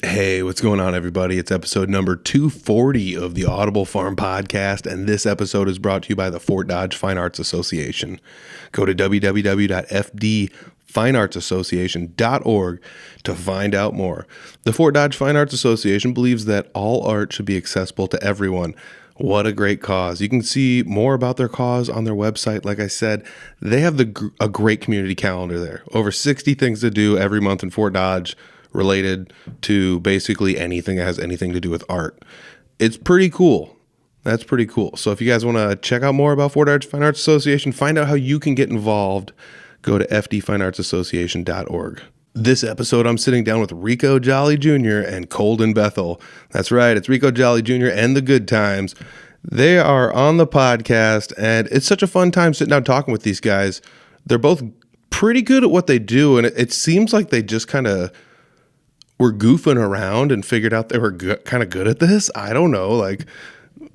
Hey, what's going on, everybody? It's episode number 240 of the Audible Farm Podcast, and this episode is brought to you by the Fort Dodge Fine Arts Association. Go to www.fdfineartsassociation.org to find out more. The Fort Dodge Fine Arts Association believes that all art should be accessible to everyone. What a great cause. You can see more about their cause on their website. Like I said, they have a great community calendar there. Over 60 things to do every month in Fort Dodge, related to basically anything that has anything to do with art. It's pretty cool. That's pretty cool. So if you guys want to check out more about Fort Dodge Fine Arts Association, find out how you can get involved, go to fdfineartsassociation.org. This episode, I'm sitting down with Reco Jolly Jr. and Coledon Bethel. That's right, it's Reco Jolly Jr. and the Good Times. They are on the podcast, and it's such a fun time sitting down talking with these guys. They're both pretty good at what they do, and it seems like they just kind of were goofing around and figured out they were kind of good at this. I don't know. Like,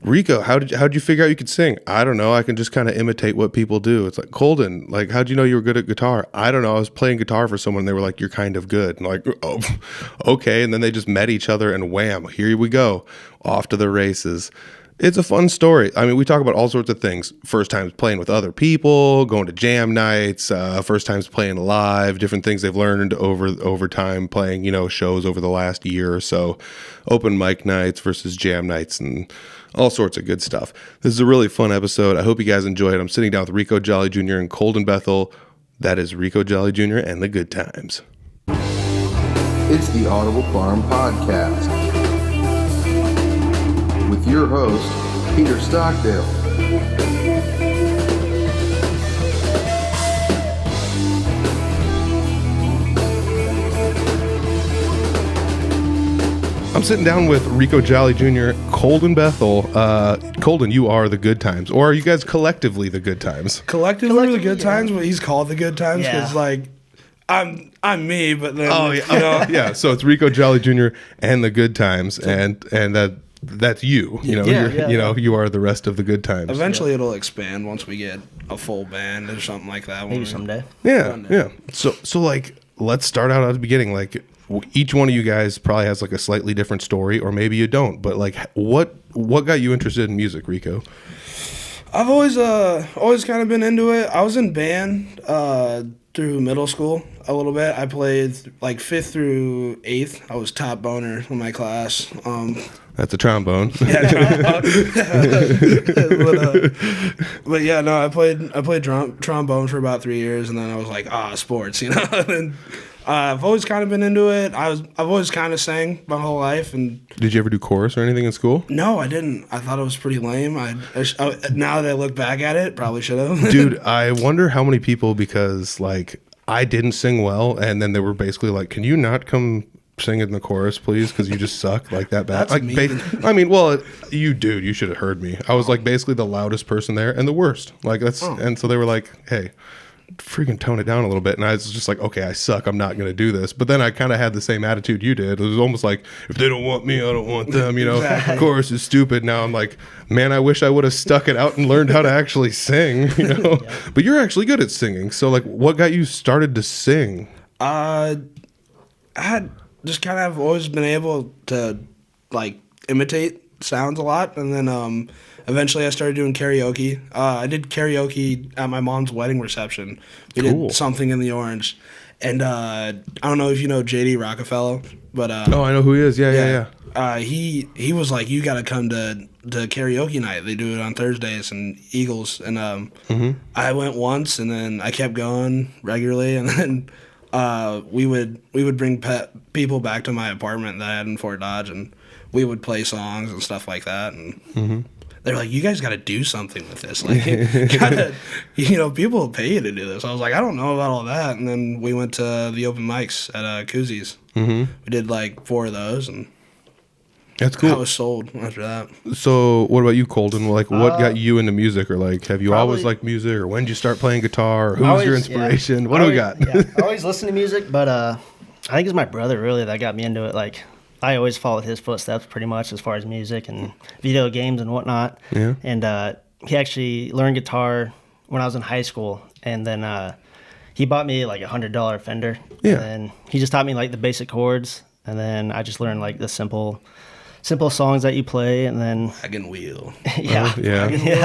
Reco, how'd you figure out you could sing? I don't know. I can just kind of imitate what people do. It's like, Coledon, like, how'd you know you were good at guitar? I don't know. I was playing guitar for someone and they were like, you're kind of good. And like, oh, okay. And then they just met each other and wham, here we go, off to the races. It's a fun story. I mean, we talk about all sorts of things. First times playing with other people, going to jam nights, first times playing live, different things they've learned over time playing, shows over the last year or so, open mic nights versus jam nights and all sorts of good stuff. This is a really fun episode. I hope you guys enjoy it. I'm sitting down with Reco Jolly Jr. and Coledon Bethel. That is Reco Jolly Jr. and the Good Times. It's the Audible Farm Podcast with your host, Peter Stockdale. I'm sitting down with Reco Jolly Jr., Coledon Bethel. Coledon, you are the Good Times. Or are you guys collectively the Good Times? Collectively we're the Good Times, but he's called the Good Times because, I'm me, but then, yeah, so it's Reco Jolly Jr. and the Good Times, and that's you. You are the rest of the Good Times. Eventually it'll expand once we get a full band or something like that. Maybe someday. Yeah. So like, let's start out at the beginning. Like, each one of you guys probably has like a slightly different story, or maybe you don't. But like, what got you interested in music, Reco? I've always kind of been into it. I was in band through middle school a little bit. I played like 5th through 8th. I was top boner in my class. That's a trombone. Yeah, but yeah, no, I played trombone for about 3 years, and then I was like, sports, and I've always kind of been into it. I've always kind of sang my whole life. And did you ever do chorus or anything in school? No, I didn't. I thought it was pretty lame. Now that I look back at it, probably should have. Dude, I wonder how many people, because like I didn't sing well, and then they were basically like, "Can you not come sing in the chorus, please? Because you just suck like that bad." That's mean. You should have heard me. I was like basically the loudest person there and the worst. Like that's, and so they were like, "Hey, freaking tone it down a little bit." And I was just like, okay, I suck, I'm not going to do this. But then I kind of had the same attitude you did. It was almost like, if they don't want me, I don't want them, Exactly. Chorus is stupid. Now I'm like, man, I wish I would have stuck it out and learned how to actually sing, Yeah. But you're actually good at singing. So like, what got you started to sing? I had just kind of always been able to like imitate sounds a lot, and then eventually I started doing karaoke. I did karaoke at my mom's wedding reception. We did Something in the Orange. And I don't know if you know J.D. Rockefeller, but I know who he is. Yeah. He was like, you got to come to karaoke night. They do it on Thursdays in Eagles. And I went once, and then I kept going regularly. And then we would bring people back to my apartment that I had in Fort Dodge, and we would play songs and stuff like that. And they're like, you guys got to do something with this. Like, people will pay you to do this. I was like, I don't know about all that. And then we went to the open mics at Koozies. We did like 4 of those, and that's cool. I was sold after that. So what about you, Coledon? Like, what got you into music? Or like, have you always liked music? Or when did you start playing guitar? Or who was your inspiration? Yeah. What do we got? I always listen to music, but I think it's my brother really that got me into it. Like, I always followed his footsteps pretty much as far as music and video games and whatnot. Yeah. And he actually learned guitar when I was in high school, and then he bought me like $100 Fender. Yeah. And he just taught me like the basic chords. and then I just learned like the simple songs that you play, and then Wagon wheel. yeah,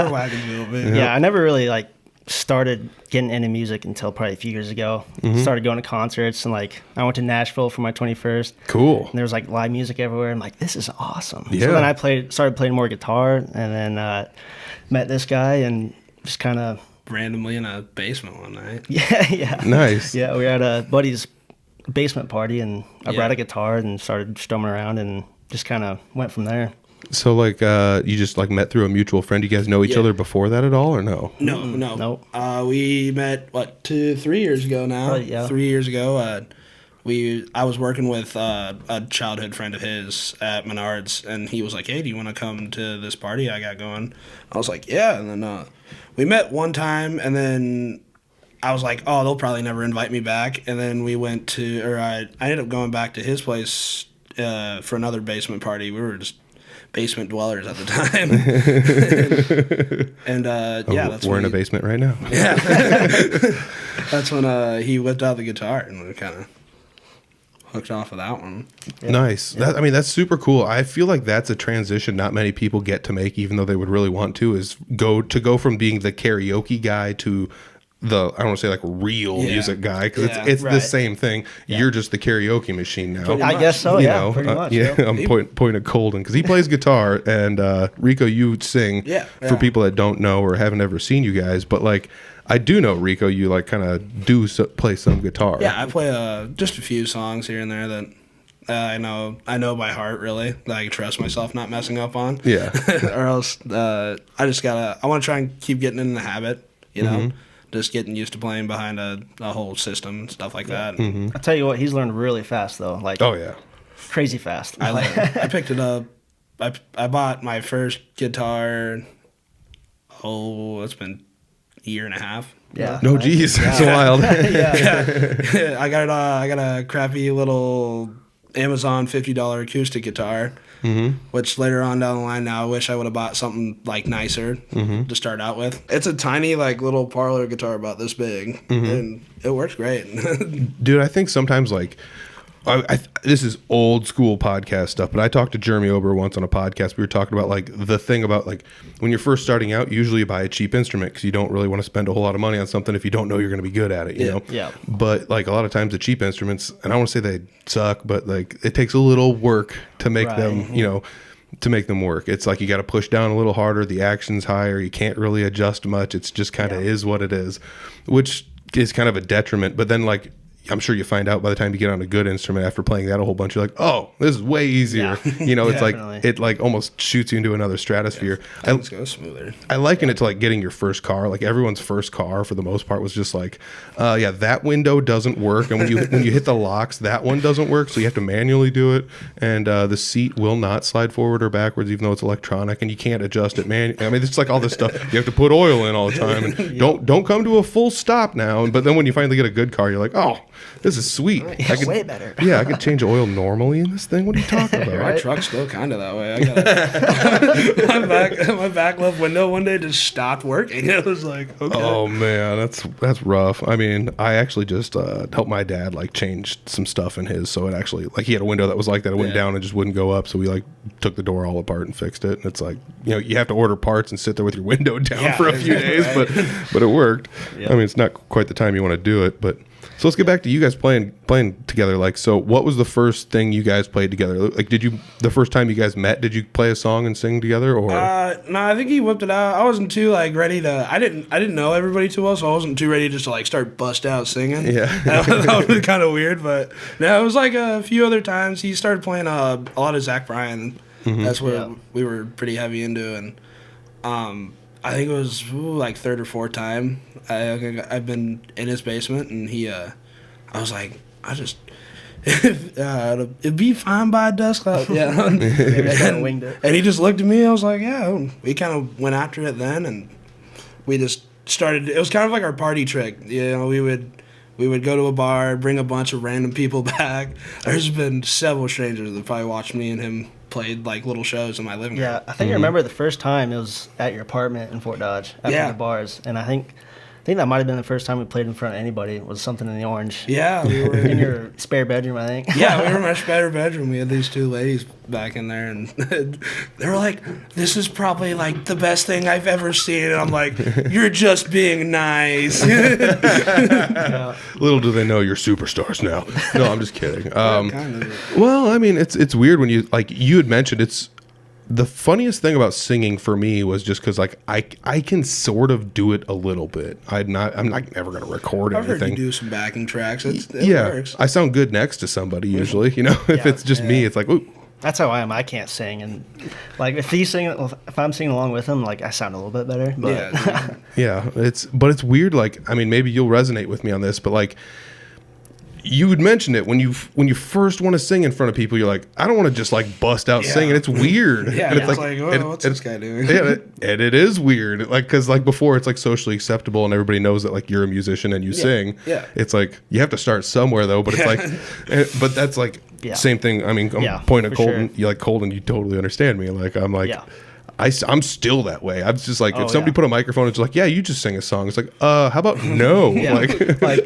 Wagon wheel, man. yeah. I never really like started getting into music until probably a few years ago. Started going to concerts, and like I went to Nashville for my 21st. Cool. And there was like live music everywhere. I'm like, this is awesome. Yeah. So then I started playing more guitar, and then met this guy, and just kind of Randomly in a basement one night. yeah. Nice. Yeah, we were at a buddy's basement party, and I brought a guitar and started strumming around, and just kind of went from there. So like you just like met through a mutual friend. You guys know each other before that at all, or no? No. Nope. We met 3 years ago now. Yeah. 3 years ago. I was working with a childhood friend of his at Menards, and he was like, "Hey, do you want to come to this party I got going?" I was like, "Yeah." And then we met one time, and then I was like, "Oh, they'll probably never invite me back." And then I ended up going back to his place for another basement party. We were just basement dwellers at the time. and that's we're in a basement right now. Yeah. That's when he whipped out the guitar, and we kind of hooked off of that one. Yeah. Nice. Yeah. That's super cool. I feel like that's a transition not many people get to make, even though they would really want to, is go from being the karaoke guy to I don't want to say like real music guy, because it's the same thing. Yeah. You're just the karaoke machine now. I guess so. Pretty much. I'm pointing at Coledon because he plays guitar, and Reco, you sing. Yeah. For people that don't know or haven't ever seen you guys, but like I do know, Reco, you like kind of play some guitar. Yeah, I play just a few songs here and there that I know by heart, really, that I can trust myself not messing up on. Yeah. Or else I want to try and keep getting in the habit, just getting used to playing behind a whole system and stuff like that. I'll tell you what, he's learned really fast, though. Like, oh, yeah. Crazy fast. I picked it up. I bought my first guitar, it's been a year and a half. Yeah. No, geez. That's wild. Yeah. I got a crappy little Amazon $50 acoustic guitar, which later on down the line now I wish I would have bought something like nicer to start out with. It's a tiny like little parlor guitar about this big, and it works great. Dude, I think sometimes like this is old school podcast stuff, but I talked to Jeremy Ober once on a podcast. We were talking about like the thing about like when you're first starting out, usually you buy a cheap instrument because you don't really want to spend a whole lot of money on something if you don't know you're going to be good at it, you know? Yeah. But like a lot of times the cheap instruments, and I don't want to say they suck, but like it takes a little work to make them, to make them work. It's like you got to push down a little harder. The action's higher. You can't really adjust much. It's just kind of is what it is, which is kind of a detriment. But then like, I'm sure you find out by the time you get on a good instrument after playing that a whole bunch, you're like, oh, this is way easier. Yeah. It's like it like almost shoots you into another stratosphere. Things go smoother. I liken it to like getting your first car. Like everyone's first car for the most part was just like, that window doesn't work, and when you hit the locks, that one doesn't work, so you have to manually do it, and the seat will not slide forward or backwards even though it's electronic, and you can't adjust it it's like all this stuff. You have to put oil in all the time, and don't come to a full stop now. But then when you finally get a good car, you're like, oh, this is sweet. It's way better. Yeah, I could change oil normally in this thing. What are you talking about? My truck's still kind of that way. I got my back left window one day just stopped working. It was like, okay. Oh man, that's rough. I mean, I actually just helped my dad like change some stuff in his, so it actually like he had a window that was like that. It went down and just wouldn't go up, so we like took the door all apart and fixed it. And it's like you have to order parts and sit there with your window down for a few days, but it worked. Yeah. I mean, it's not quite the time you want to do it, but. So let's get back to you guys playing together. Like, so what was the first thing you guys played together? Like, the first time you guys met, did you play a song and sing together, or? No, I think he whipped it out. I wasn't too like ready to. I didn't know everybody too well, so I wasn't too ready just to like start bust out singing. Yeah, that would be kind of weird. But no, it was like a few other times. He started playing a lot of Zach Bryan. That's where we were pretty heavy into, and I think it was like third or fourth time I've been in his basement, and I was like, it'd be fine by dusk. Yeah, and he just looked at me. I was like, yeah. We kind of went after it then, and we just started. It was kind of like our party trick. We would go to a bar, bring a bunch of random people back. There's been several strangers that probably watched me and him played like little shows in my living room. Yeah, I think I remember the first time it was at your apartment in Fort Dodge after the bars, and I think think that might have been the first time we played in front of anybody. It was something in the Orange. Yeah, we were In your spare bedroom, I think. Yeah, we were in my spare bedroom. We had these two ladies back in there, and they were like, "This is probably like the best thing I've ever seen." And I'm like, "You're just being nice." Little do they know you're superstars now. No, I'm just kidding. Kind of. Well, I mean, it's weird when you like you had mentioned it's the funniest thing about singing for me was just because like I can sort of do it a little bit. I'm like never gonna record I've heard anything. you do some backing tracks. It works. I sound good next to somebody usually. You know, if it's just me, it's like ooh. That's how I am. I can't sing, and like if I'm singing along with him, like I sound a little bit better. But Yeah, it's weird. Like I mean, maybe you'll resonate with me on this, but like. You would mention it when you first want to sing in front of people. You're like, I don't want to just like bust out singing. It's weird. Yeah, and it's like what's this guy doing? Yeah, and it is weird. Like because like before, it's like socially acceptable and everybody knows that like you're a musician and you sing. Yeah. It's like you have to start somewhere though. But it's like, but that's like same thing. I mean, I'm pointing at Coledon. Sure. You like Coledon. You totally understand me. Like I'm like. Yeah. I'm still that way. I'm just like, if somebody put a microphone, it's like, yeah, you just sing a song. It's like, how about no? Like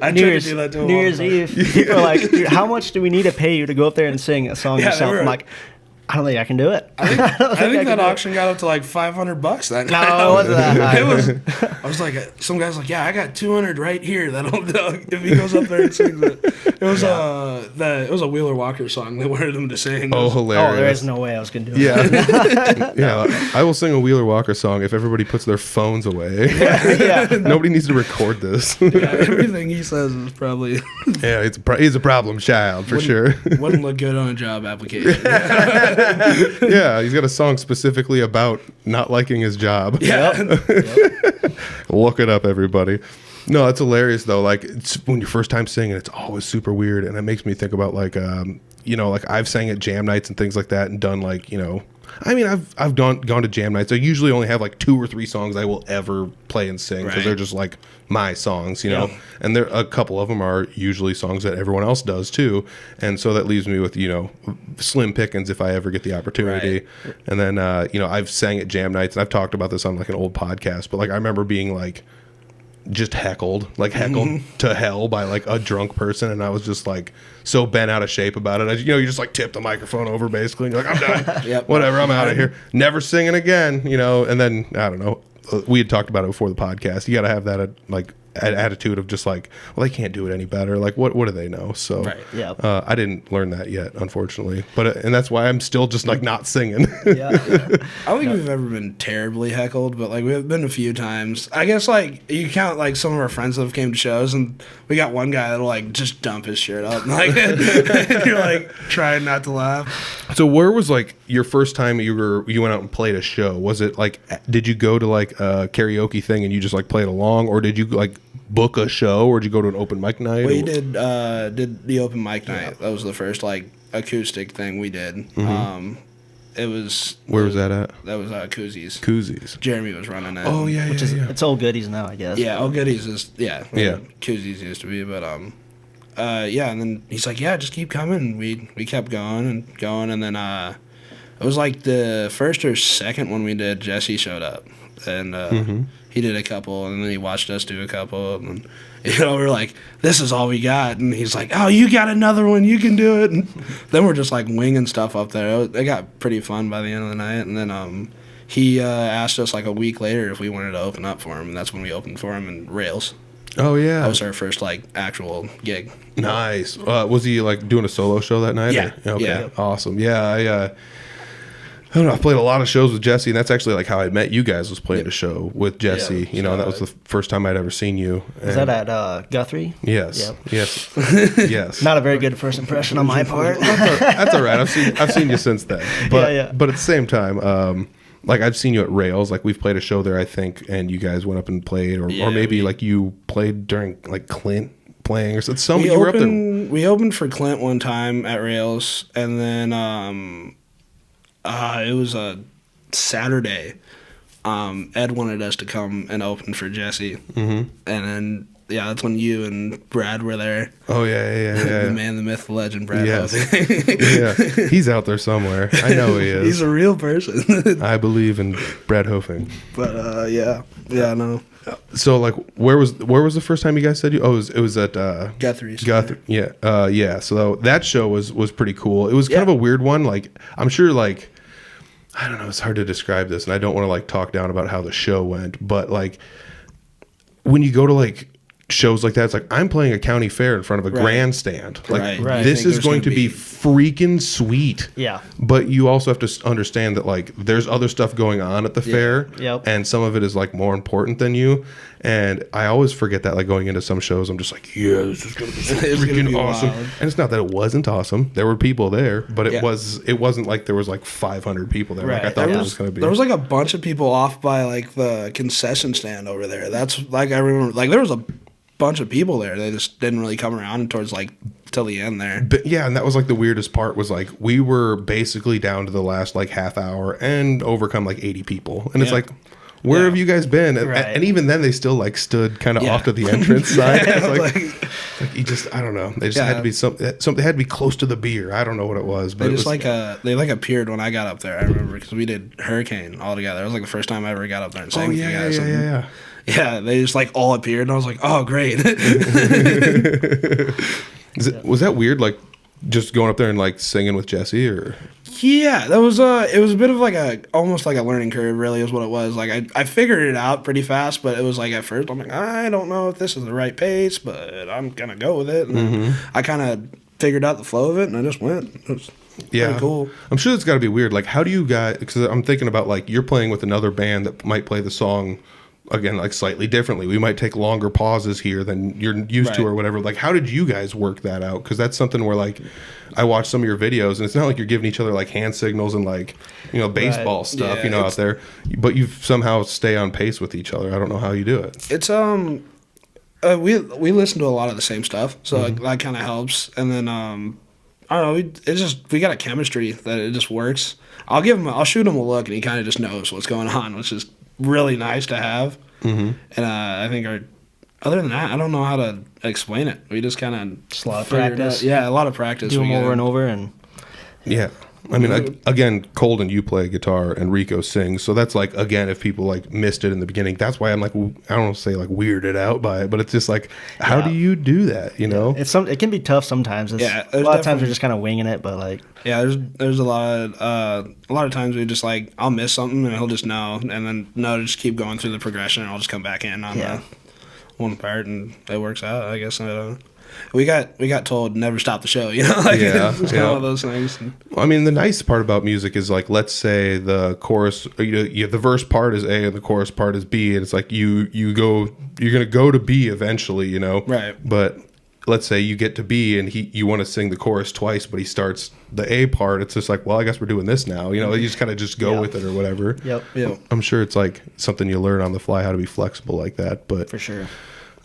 I New tried Year's, to do that to him New all Year's the time. Eve, people are like, "Dude, how much do we need to pay you to go up there and sing a song yourself?" I'm like, I don't think I can do it. I think that auction got up to like $500 that night. No, it wasn't that high. I was like, some guy's like, yeah, I got 200 right here. That'll if he goes up there and sings it. It was it was a Wheeler Walker song they wanted him to sing. Oh, hilarious! Oh, there is no way I was gonna do it. Yeah, yeah. I will sing a Wheeler Walker song if everybody puts their phones away. Nobody needs to record this. Everything he says is probably he's a problem child for sure. Wouldn't look good on a job application. Yeah, he's got a song specifically about not liking his job. Yeah. Look it up, everybody. No, it's hilarious though. Like it's, when you're first time singing, it's always super weird, and it makes me think about like like I've sang at jam nights and things like that, and done like I mean, I've gone to jam nights. I usually only have like 2 or 3 songs I will ever play and sing because they're just like my songs, And there a couple of them are usually songs that everyone else does too, and so that leaves me with slim pickings if I ever get the opportunity. Right. And then I've sang at jam nights, and I've talked about this on like an old podcast, but like I remember being like just heckled to hell by like a drunk person, and I was just like so bent out of shape about it. You just like tip the microphone over basically, and you're like, I'm done. Whatever, I'm out of here. Never singing again, And then I don't know. We had talked about it before the podcast. You got to have that like attitude of just like, well, they can't do it any better. Like, what do they know? So, I didn't learn that yet, unfortunately. But and that's why I'm still just like not singing. I don't think we've ever been terribly heckled, but like we've been a few times. I guess like you count like some of our friends that have came to shows, and we got one guy that'll like just dump his shirt up, and, like and you're like trying not to laugh. So where was like your first time you went out and played a show? Was it like, did you go to like a karaoke thing and you just like played along, or did you like book a show, or did you go to an open mic night? We did the open mic night. That was the first like acoustic thing we did. Mm-hmm. It was where was that at? That was Koozies. Koozies. Jeremy was running it. Oh yeah, which is it's Old Goodies now, I guess. Yeah, Old Goodies is Koozies used to be, but and then he's like, yeah, just keep coming. We kept going, and then it was like the first or second one we did. Jesse showed up, and he did a couple, and then he watched us do a couple, and we were like, this is all we got, and he's like, oh, you got another one, you can do it, and then we're just like winging stuff up there. It got pretty fun by the end of the night, and then he asked us like a week later if we wanted to open up for him, and that's when we opened for him in Rails. Oh yeah, that was our first like actual gig. Nice. Was he like doing a solo show that night? Yeah. Okay. Yeah. Awesome. Yeah. I don't know. I've played a lot of shows with Jesse, and that's actually like how I met you guys, was playing a show with Jesse. And that was the first time I'd ever seen you. Was that at Guthrie? Yes. Yep. Yes. Yes. Not a very good first impression on my part. That's all right. I've seen you since then. But but at the same time, like I've seen you at Rails. Like we've played a show there, I think, and you guys went up and played, or maybe like you played during like Clint playing or something. You were up there. We opened for Clint one time at Rails, and then it was a Saturday. Ed wanted us to come and open for Jesse, and then that's when you and Brad were there. Oh yeah. The man, the myth, the legend, Brad. Yes. Yeah, he's out there somewhere. I know he is. He's a real person. I believe in Brad Hofing. But no. So like, where was the first time you guys said you? Oh, it was at Guthrie's. Guthrie. Yeah, yeah. So that show was pretty cool. It was kind of a weird one. Like, I'm sure, like, I don't know. It's hard to describe this, and I don't want to like talk down about how the show went, but like, when you go to like shows like that, it's like I'm playing a county fair in front of a grandstand. Like, this is going to be freaking sweet. Yeah. But you also have to understand that like there's other stuff going on at the fair, and some of it is like more important than you. And I always forget that, like, going into some shows, I'm just like, yeah, this is gonna be so freaking awesome. Wild. And it's not that it wasn't awesome. There were people there, but it wasn't like there was like 500 people there. Like I thought it was gonna be. There was like a bunch of people off by like the concession stand over there. That's like I remember, like there was a bunch of people there. They just didn't really come around towards like till the end there. But yeah, and that was like the weirdest part was like we were basically down to the last like half hour and overcome like 80 people, and it's like, where have you guys been? And even then they still like stood kind of off to the entrance side. It's like you just, I don't know. They just had to be something had to be close to the beer. I don't know what it was, but they just they appeared when I got up there. I remember because we did Hurricane all together. It was like the first time I ever got up there and sang with you guys. Yeah, they just like all appeared, and I was like, "Oh, great!" Was that weird? Like just going up there and like singing with Jesse, or? Yeah, that was it was a bit of like almost like a learning curve. Really, is what it was. Like I figured it out pretty fast, but it was like at first I'm like, I don't know if this is the right pace, but I'm gonna go with it. And then I kind of figured out the flow of it, and I just went. It was pretty cool. I'm sure it's got to be weird. Like, how do you guys? Because I'm thinking about like you're playing with another band that might play the song again like slightly differently. We might take longer pauses here than you're used to or whatever. Like, how did you guys work that out? Because that's something where like I watched some of your videos and it's not like you're giving each other like hand signals and like, you know, baseball stuff, you know, out there, but you somehow stay on pace with each other. I don't know how you do it. It's we listen to a lot of the same stuff, so that kind of helps. And then I don't know, we got a chemistry that it just works. I'll shoot him a look and he kind of just knows what's going on, which is really nice to have. And I think other than that, I don't know how to explain it. We just kind of a lot of practice. Yeah, a lot of practice. Do them over and over, and I mean, again, Coledon, you play guitar and Reco sings, so that's like, again, if people like missed it in the beginning, that's why I'm like, I don't want to say like weirded out by it, but it's just like, how do you do that? You know, it can be tough sometimes. A lot of times we're just kind of winging it, but like, there's a lot of times we just like I'll miss something and he'll just know, and then just keep going through the progression, and I'll just come back in on the one part, and it works out. I guess we got told never stop the show, you know, like it's kind of one of those things. I mean, the nice part about music is like, let's say the chorus, the verse part is A and the chorus part is B, and it's like you're gonna go to B eventually, you know, right? But let's say you get to B and you want to sing the chorus twice, but he starts the A part. It's just like, well, I guess we're doing this now, you know. You just kind of just go with it or whatever. Yep. I'm sure it's like something you learn on the fly, how to be flexible like that, but for sure.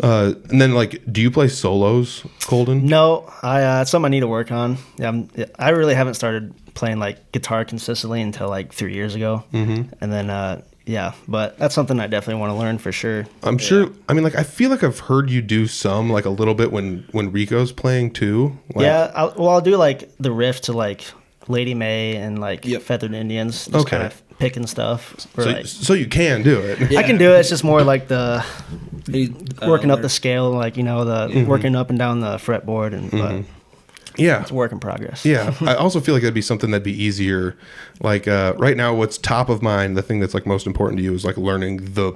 And then, like, do you play solos, Coledon? No, it's something I need to work on. I really haven't started playing like guitar consistently until like 3 years ago, and then but that's something I definitely want to learn for sure. I'm sure. I mean, like, I feel like I've heard you do some like a little bit when Rico's playing too. Like, I'll do like the riff to like Lady May and like Feathered Indians, just kind of picking stuff. So you can do it. I can do it. It's just more like the working up the scale, like, you know, the working up and down the fretboard, and but it's a work in progress. Yeah, I also feel like that'd be something that'd be easier. Like right now, what's top of mind, the thing that's like most important to you is like learning the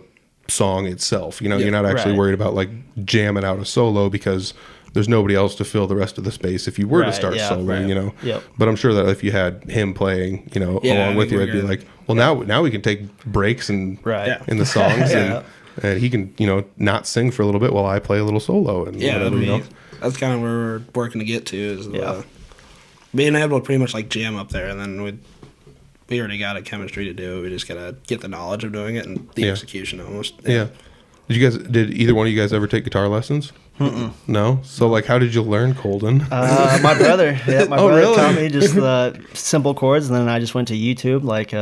song itself. You know, you're not actually worried about like jamming out a solo because there's nobody else to fill the rest of the space if you were to start soloing, you know. But I'm sure that if you had him playing, you know, along with you, it'd be like, well, now we can take breaks and in the songs, and he can, you know, not sing for a little bit while I play a little solo and whatever, you know. That's kind of where we're working to get to, is being able to pretty much like jam up there, and then we already got a chemistry to do. We just gotta get the knowledge of doing it and the execution almost. Did either one of you guys ever take guitar lessons? No? So, like, how did you learn, Coledon? My brother. My brother taught me just the simple chords, and then I just went to YouTube, like,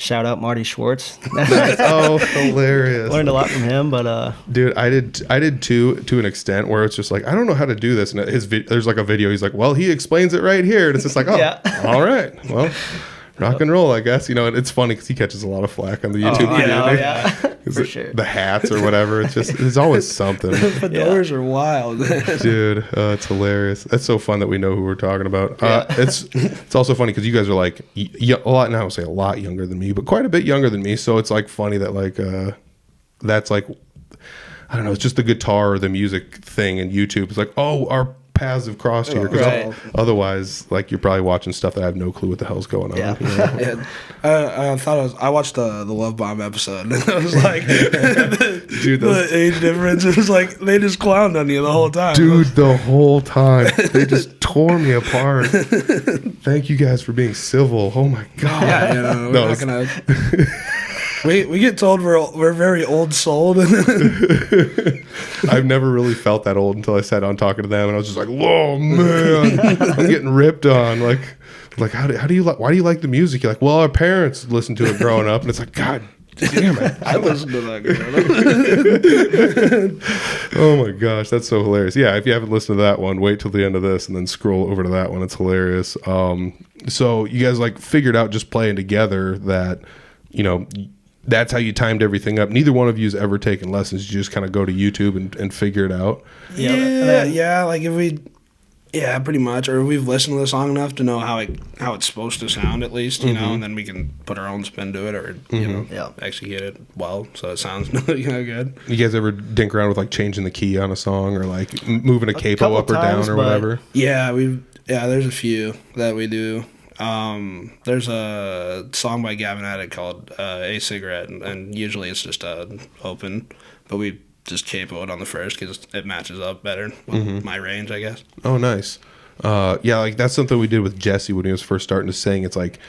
Shout out Marty Schwartz. Oh, hilarious. Learned a lot from him, but dude, I did too, to an extent where it's just like, I don't know how to do this. And there's like a video. He's like, well, he explains it right here. And it's just like, oh, Yeah. all right. Well, rock and roll, I guess. You know, and it's funny because he catches a lot of flack on the YouTube video. yeah, for sure. The hats or whatever. It's always something. Fedoras are wild. Dude, it's hilarious. That's so fun that we know who we're talking about. It's also funny because you guys are like a lot, and I don't say a lot younger than me, but quite a bit younger than me. So it's like funny that like that's like, I don't know, it's just the guitar or the music thing in YouTube. It's like, oh, our paths have crossed here, because Right. otherwise, like, you're probably watching stuff that I have no clue what the hell's going on. Yeah. You know? Yeah. I watched the Love Bomb episode, and it was like, Dude, the age difference. It was like they just clowned on you the whole time. Dude, the whole time they just tore me apart. Thank you guys for being civil. Oh my god. Yeah, you know, we're No, not gonna. We get told we're very old souled. I've never really felt that old until I sat down talking to them, and I was just like, "Whoa, man, I'm getting ripped on." Like how do you like? Why do you like the music? You're like, well, our parents listened to it growing up, and it's like, God damn it. I listened to that. Oh my gosh, that's so hilarious. Yeah, if you haven't listened to that one, wait till the end of this and then scroll over to that one. It's hilarious. So you guys like figured out just playing together that, you know, that's how you timed everything up. Neither one of you's ever taken lessons. You just kind of go to YouTube and figure it out. Yeah. Like if we, pretty much, or we've listened to the song enough to know how it's supposed to sound at least, you know, and then we can put our own spin to it, or you know, execute it well so it sounds good. You guys ever dink around with like changing the key on a song or like moving a capo couple up or times, down or but- whatever? Yeah, there's a few that we do. There's a song by Gavin Addict called A Cigarette, and usually it's just open, but we just capo it on the first because it matches up better with my range, I guess. Oh, nice. Yeah, like that's something we did with Jesse when he was first starting to sing. It's like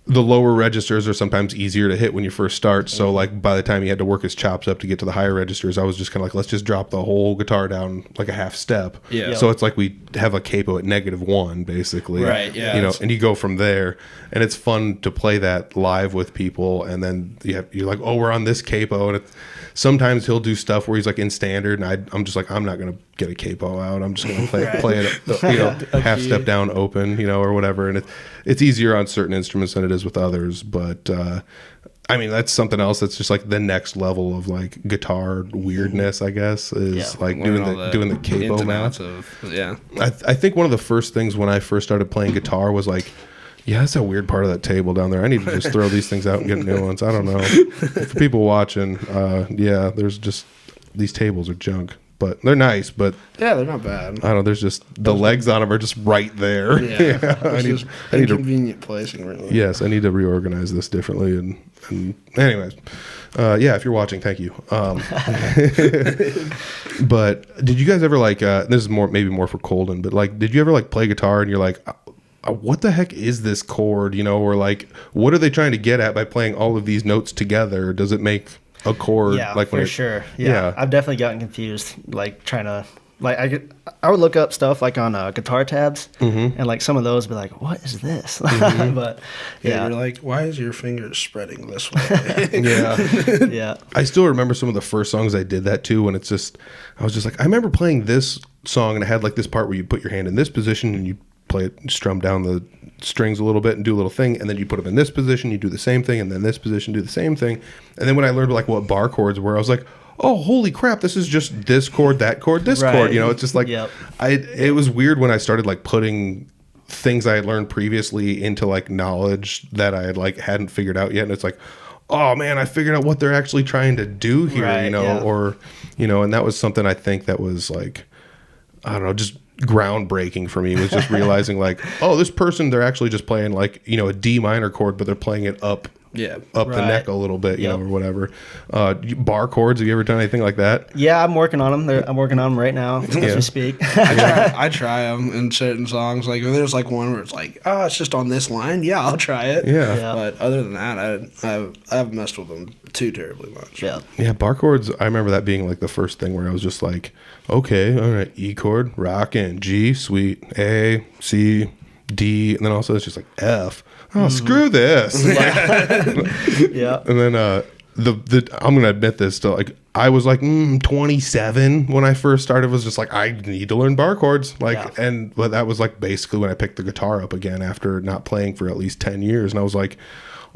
the lower registers are sometimes easier to hit when you first start. So like by the time he had to work his chops up to get to the higher registers, I was just kind of like, let's just drop the whole guitar down like a half step. Yeah. So it's like we have a capo at -1 basically. Right, yeah. You know, and you go from there, and it's fun to play that live with people. And then you're like, oh, we're on this capo, and sometimes he'll do stuff where he's like in standard, and I'm just like, I'm not gonna get a capo out. I'm just gonna play it, you know, half step down open, you know, or whatever. And it's easier on certain instruments than it is with others. But I mean, that's something else that's just like the next level of like guitar weirdness, I guess, is like doing the capo ins and math. outs of, yeah. I think one of the first things when I first started playing guitar was like, yeah, that's a weird part of that table down there. I need to just throw these things out and get new ones. I don't know. For people watching, yeah, there's just, these tables are junk. But they're nice, but Yeah, they're not bad. I don't know, there's just, the legs on them are just right there. Yeah, I need to, inconvenient placing, really. yes, I need to reorganize this differently. And anyways, yeah, if you're watching, thank you. But did you guys ever like, this is maybe more for Coledon, but like, did you ever like play guitar and you're like, what the heck is this chord, you know, or like, what are they trying to get at by playing all of these notes together? Does it make a chord? Yeah, like for sure. Yeah, I've definitely gotten confused, like trying to, like I would look up stuff like on guitar tabs, and like some of those be like, what is this? But Yeah, you're like, why is your fingers spreading this way? Yeah. yeah, I still remember some of the first songs I did that too, and it's just, I was just like, I remember playing this song and it had like this part where you put your hand in this position and you play it, strum down the strings a little bit and do a little thing, and then you put them in this position, you do the same thing, and then this position, do the same thing. And then when I learned like what bar chords were, I was like, oh, holy crap, this is just this chord, that chord, this Right. chord. You know, it's just like, Yep. it was weird when I started like putting things I had learned previously into like knowledge that I had like hadn't figured out yet. And it's like, oh man, I figured out what they're actually trying to do here, Right, you know, yeah. or, you know, and that was something I think that was like, I don't know, just groundbreaking for me, was just realizing like, oh, this person, they're actually just playing like, you know, a D minor chord, but they're playing it up the Right. neck a little bit, you Yep. know, or whatever. Bar chords, have you ever done anything like that? yeah. I'm working on them. I'm working on them right now as Yeah. we speak. I try them in certain songs. Like if there's like one where it's like, oh, it's just on this line. Yeah, I'll try it. Yeah. Yeah. But other than that, I haven't messed with them too terribly much. yeah, Yeah, bar chords, I remember that being like the first thing where I was just like, okay, all right, E chord, rockin', G, sweet, A, C, D, and then also it's just like F. Oh, screw this. Yeah. And then I'm gonna admit this still, like I was like 27 when I first started. Was just like, I need to learn bar chords, but that was like basically when I picked the guitar up again after not playing for at least 10 years, and I was like,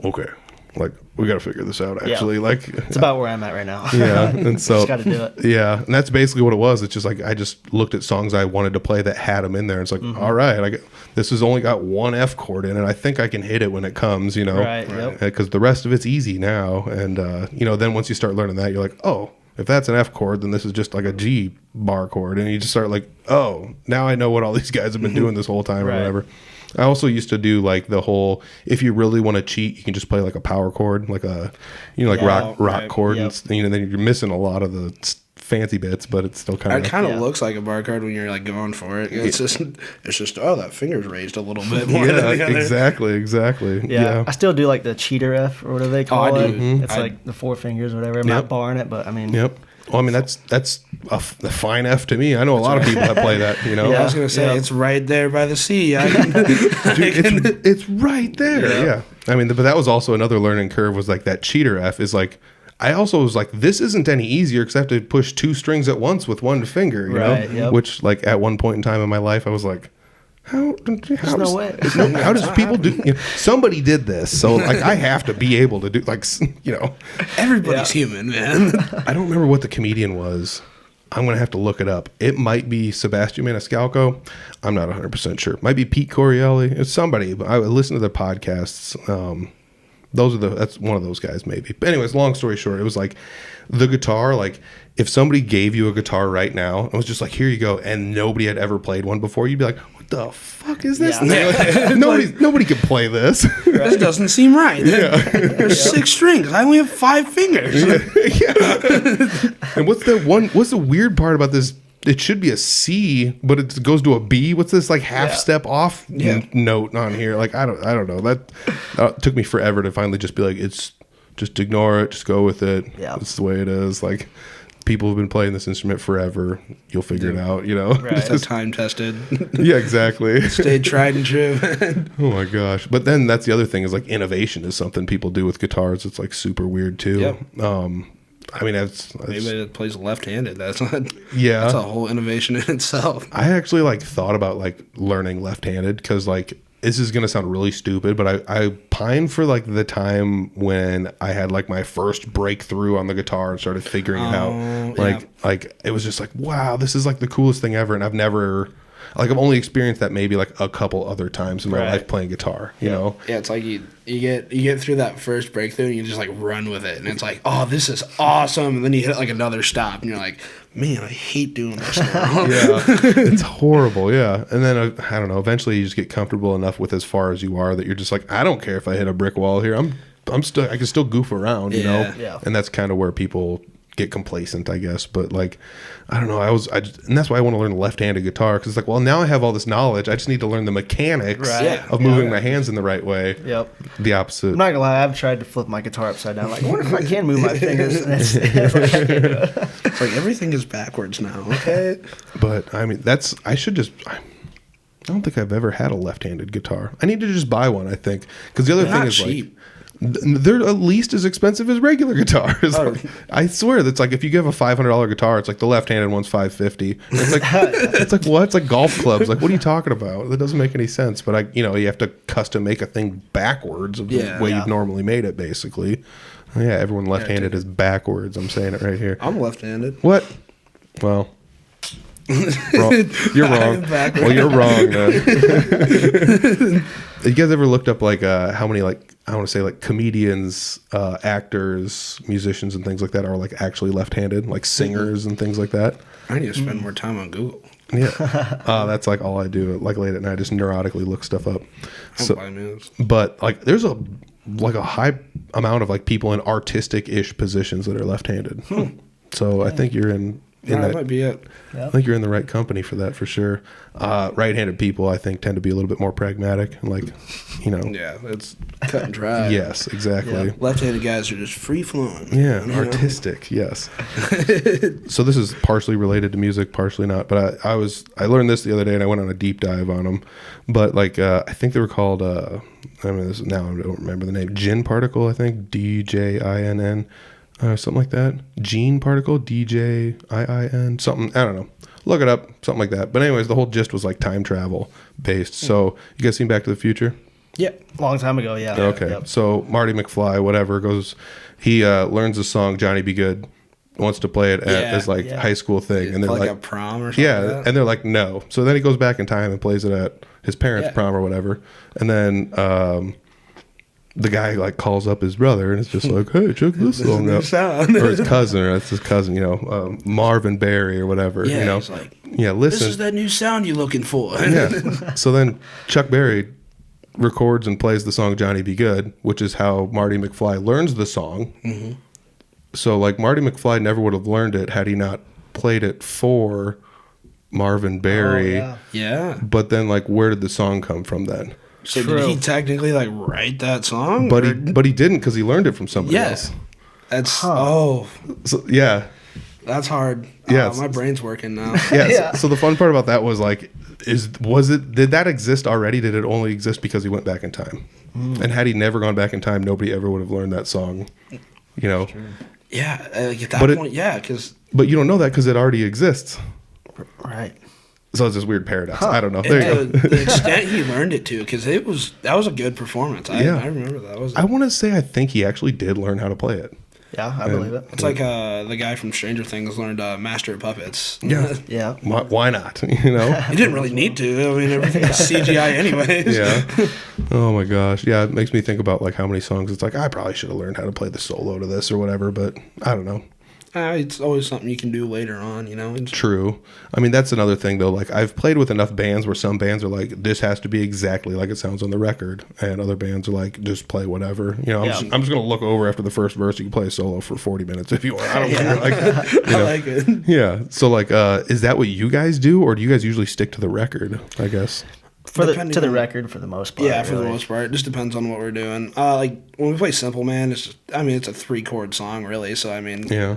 okay, like we got to figure this out actually. Like it's about where I'm at right now. Yeah. And so just got to do it. Yeah, and that's basically what it was. It's just like I just looked at songs I wanted to play that had them in there. It's like, all right, this has only got one F chord in it. I think I can hit it when it comes, Right. Yep. Because the rest of it's easy now. And then once you start learning that, you're like, oh, if that's an F chord, then this is just like a G bar chord. And you just start like, oh, now I know what all these guys have been doing this whole time or whatever. I also used to do like the whole, if you really want to cheat, you can just play like a power chord, like a, rock chord. Yep. And then you're missing a lot of the fancy bits, but it's still kind of. It kind of looks like a bar chord when you're like going for it. It's just that finger's raised a little bit more than the other. Exactly. Yeah. I still do like the cheater F or whatever they call it. do. It's like the 4 fingers or whatever. I'm not barring it, but I mean. Yep. Well, I mean, that's a fine F to me. I know a lot of people that play that, I was going to say, it's right there by the sea. It's right there. Yeah. I mean, but that was also another learning curve, was like that cheater F is like, I also was like, this isn't any easier because I have to push 2 strings at once with 1 finger, you know? Yep. Which, like, at one point in time in my life, I was like, how does people do? Somebody did this, so like I have to be able to do, like, Everybody's human, man. I don't remember what the comedian was. I'm gonna have to look it up. It might be Sebastian Maniscalco. I'm not 100% sure. It might be Pete Corielli. It's somebody. But I listen to their podcasts. That's one of those guys maybe. But anyways, long story short, it was like the guitar, like if somebody gave you a guitar right now and was just like, here you go, and nobody had ever played one before, you'd be like, what the fuck is this? Yeah. Nobody can play this. This doesn't seem right. There's 6 strings. I only have 5 fingers. And what's the weird part about this? It should be a C, but it goes to a B. What's this like half step off note on here? Like I don't know. That took me forever to finally just be like, it's just ignore it, just go with it. Yeah, it's the way it is. Like people have been playing this instrument forever. You'll figure it out. Right. It's time tested. Yeah, exactly. Stayed tried and true. Oh my gosh! But then that's the other thing is like innovation is something people do with guitars. It's like super weird too. Yep. I mean, that's anybody that plays left-handed. That's not. Yeah, that's a whole innovation in itself. I actually like thought about like learning left-handed because like this is gonna sound really stupid, but I pine for like the time when I had like my first breakthrough on the guitar and started figuring it out. Like it was just like, wow, this is like the coolest thing ever, and I've only experienced that maybe like a couple other times in my life playing guitar. You know? Yeah, it's like you get through that first breakthrough and you just like run with it, and it's like, oh, this is awesome, and then you hit like another stop, and you're like, man, I hate doing this now. Yeah, it's horrible. Yeah, and then I don't know. Eventually, you just get comfortable enough with as far as you are that you're just like, I don't care if I hit a brick wall here. I can still goof around. You know. Yeah. And that's kind of where people get complacent, I guess. But like, I don't know. And that's why I want to learn left-handed guitar, because it's like, well, now I have all this knowledge. I just need to learn the mechanics of moving my hands in the right way. Yep. The opposite. I'm not gonna lie. I've tried to flip my guitar upside down. Like, I wonder if I can move my fingers. And it's like everything is backwards now. Okay. But I mean, I don't think I've ever had a left-handed guitar. I need to just buy one, I think, because the other thing is cheap. Like, they're at least as expensive as regular guitars. I swear that's like if you give a $500 guitar, it's like the left-handed one's $550. It's like what? It's like golf clubs. Like what are you talking about? That doesn't make any sense. But you have to custom make a thing backwards of the way you've normally made it. Basically, everyone left-handed is backwards. I'm saying it right here. I'm left-handed. What? Well. Wrong. You're wrong. Well, you're wrong, man. You guys ever looked up like how many like I want to say like comedians, actors, musicians, and things like that are like actually left-handed, like singers and things like that? I need to spend more time on Google. Yeah, that's like all I do. Like late at night, I just neurotically look stuff up. But like, there's a high amount of like people in artistic-ish positions that are left-handed. So I think you're in that might be it. I think you're in the right company for that, for sure. Right-handed people, I think, tend to be a little bit more pragmatic, and Yeah, it's cut and dry. Yes, exactly. Yeah. Left-handed guys are just free-flowing. Yeah, artistic. Yes. So this is partially related to music, partially not. But I learned this the other day, and I went on a deep dive on them. But I think they were called. Now I don't remember the name. Gin particle, I think. DJINN. Something like that. Gene particle, DJIIN, something. I don't know. Look it up, something like that. But anyways, the whole gist was like time travel based. So you guys seen Back to the Future? Yeah, long time ago. Yeah. Okay. Yep. So Marty McFly, whatever, he learns the song "Johnny Be Good," wants to play it as high school thing, and they're like like a prom or something. Yeah, like that? and they're like no. So then he goes back in time and plays it at his parents' prom or whatever, and then. The guy like calls up his brother and it's just like, hey, check this song out. Or his cousin, or that's his cousin, Marvin Berry or whatever. Yeah, he's like, listen. This is that new sound you're looking for. Yeah. So then Chuck Berry records and plays the song Johnny Be Good, which is how Marty McFly learns the song. Mm-hmm. So like Marty McFly never would have learned it had he not played it for Marvin Berry. Oh, yeah. But then like where did the song come from then? So did he technically like write that song? But he didn't, because he learned it from somebody else. That's so, yeah. That's hard. Yeah, my brain's working now. Yeah. So the fun part about that was like, did that exist already? Did it only exist because he went back in time? And had he never gone back in time, nobody ever would have learned that song. Yeah, at that point, because. But you don't know that because it already exists. Right. So it's this weird paradox. I don't know. There you go. The extent he learned it to, because that was a good performance. I remember that. I want to say I think he actually did learn how to play it. Yeah, I believe it. It's like the guy from Stranger Things learned Master of Puppets. Yeah. Yeah. Why not? He didn't really need to. I mean, everything's CGI anyways. Yeah. Oh my gosh. Yeah, it makes me think about like how many songs it's like I probably should have learned how to play the solo to this or whatever, but I don't know. It's always something you can do later on, True. I mean, that's another thing, though. Like, I've played with enough bands where some bands are like, this has to be exactly like it sounds on the record. And other bands are like, just play whatever. I'm just going to look over after the first verse. You can play a solo for 40 minutes if you want. I don't care. I like it. Yeah. So, like, is that what you guys do? Or do you guys usually stick to the record, I guess? To the record for the most part. Yeah, for the most part. It just depends on what we're doing. Like when we play Simple Man, it's a 3-chord song really, so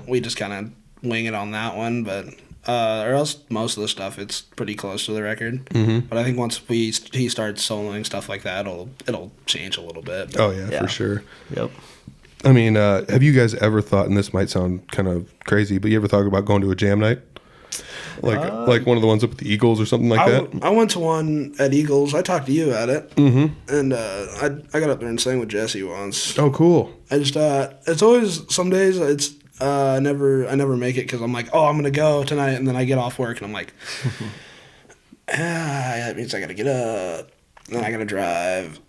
we just kind of wing it on that one, but or else most of the stuff it's pretty close to the record. Mm-hmm. But I think once he starts soloing stuff like that, it'll change a little bit. Oh yeah, for sure. Yep. I mean, have you guys ever thought, and this might sound kind of crazy, but you ever thought about going to a jam night? Like one of the ones up at the Eagles or something like that? I went to one at Eagles. I talked to you at it. Mm-hmm. And I got up there and sang with Jesse once. Oh, cool. I just, it's always, some days it's, I never make it because I'm like, oh, I'm going to go tonight. And then I get off work and I'm like, that means I got to get up. Then I got to drive.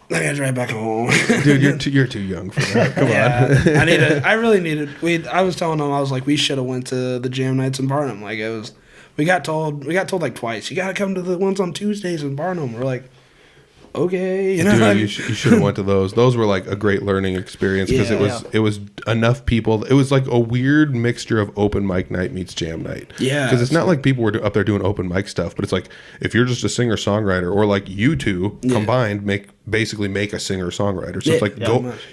I gotta drive back home. Dude, you're too young for that. Come on. I really needed. I was telling them, I was like, we should have went to the jam nights in Barnum. Like we got told like twice. You gotta come to the ones on Tuesdays in Barnum. We're like, okay, Dude, you should have went to those. Those were like a great learning experience because it was enough people. It was like a weird mixture of open mic night meets jam night. Yeah, because it's not like people were up there doing open mic stuff, but it's like if you're just a singer songwriter or like you two combined make a singer songwriter. So it's like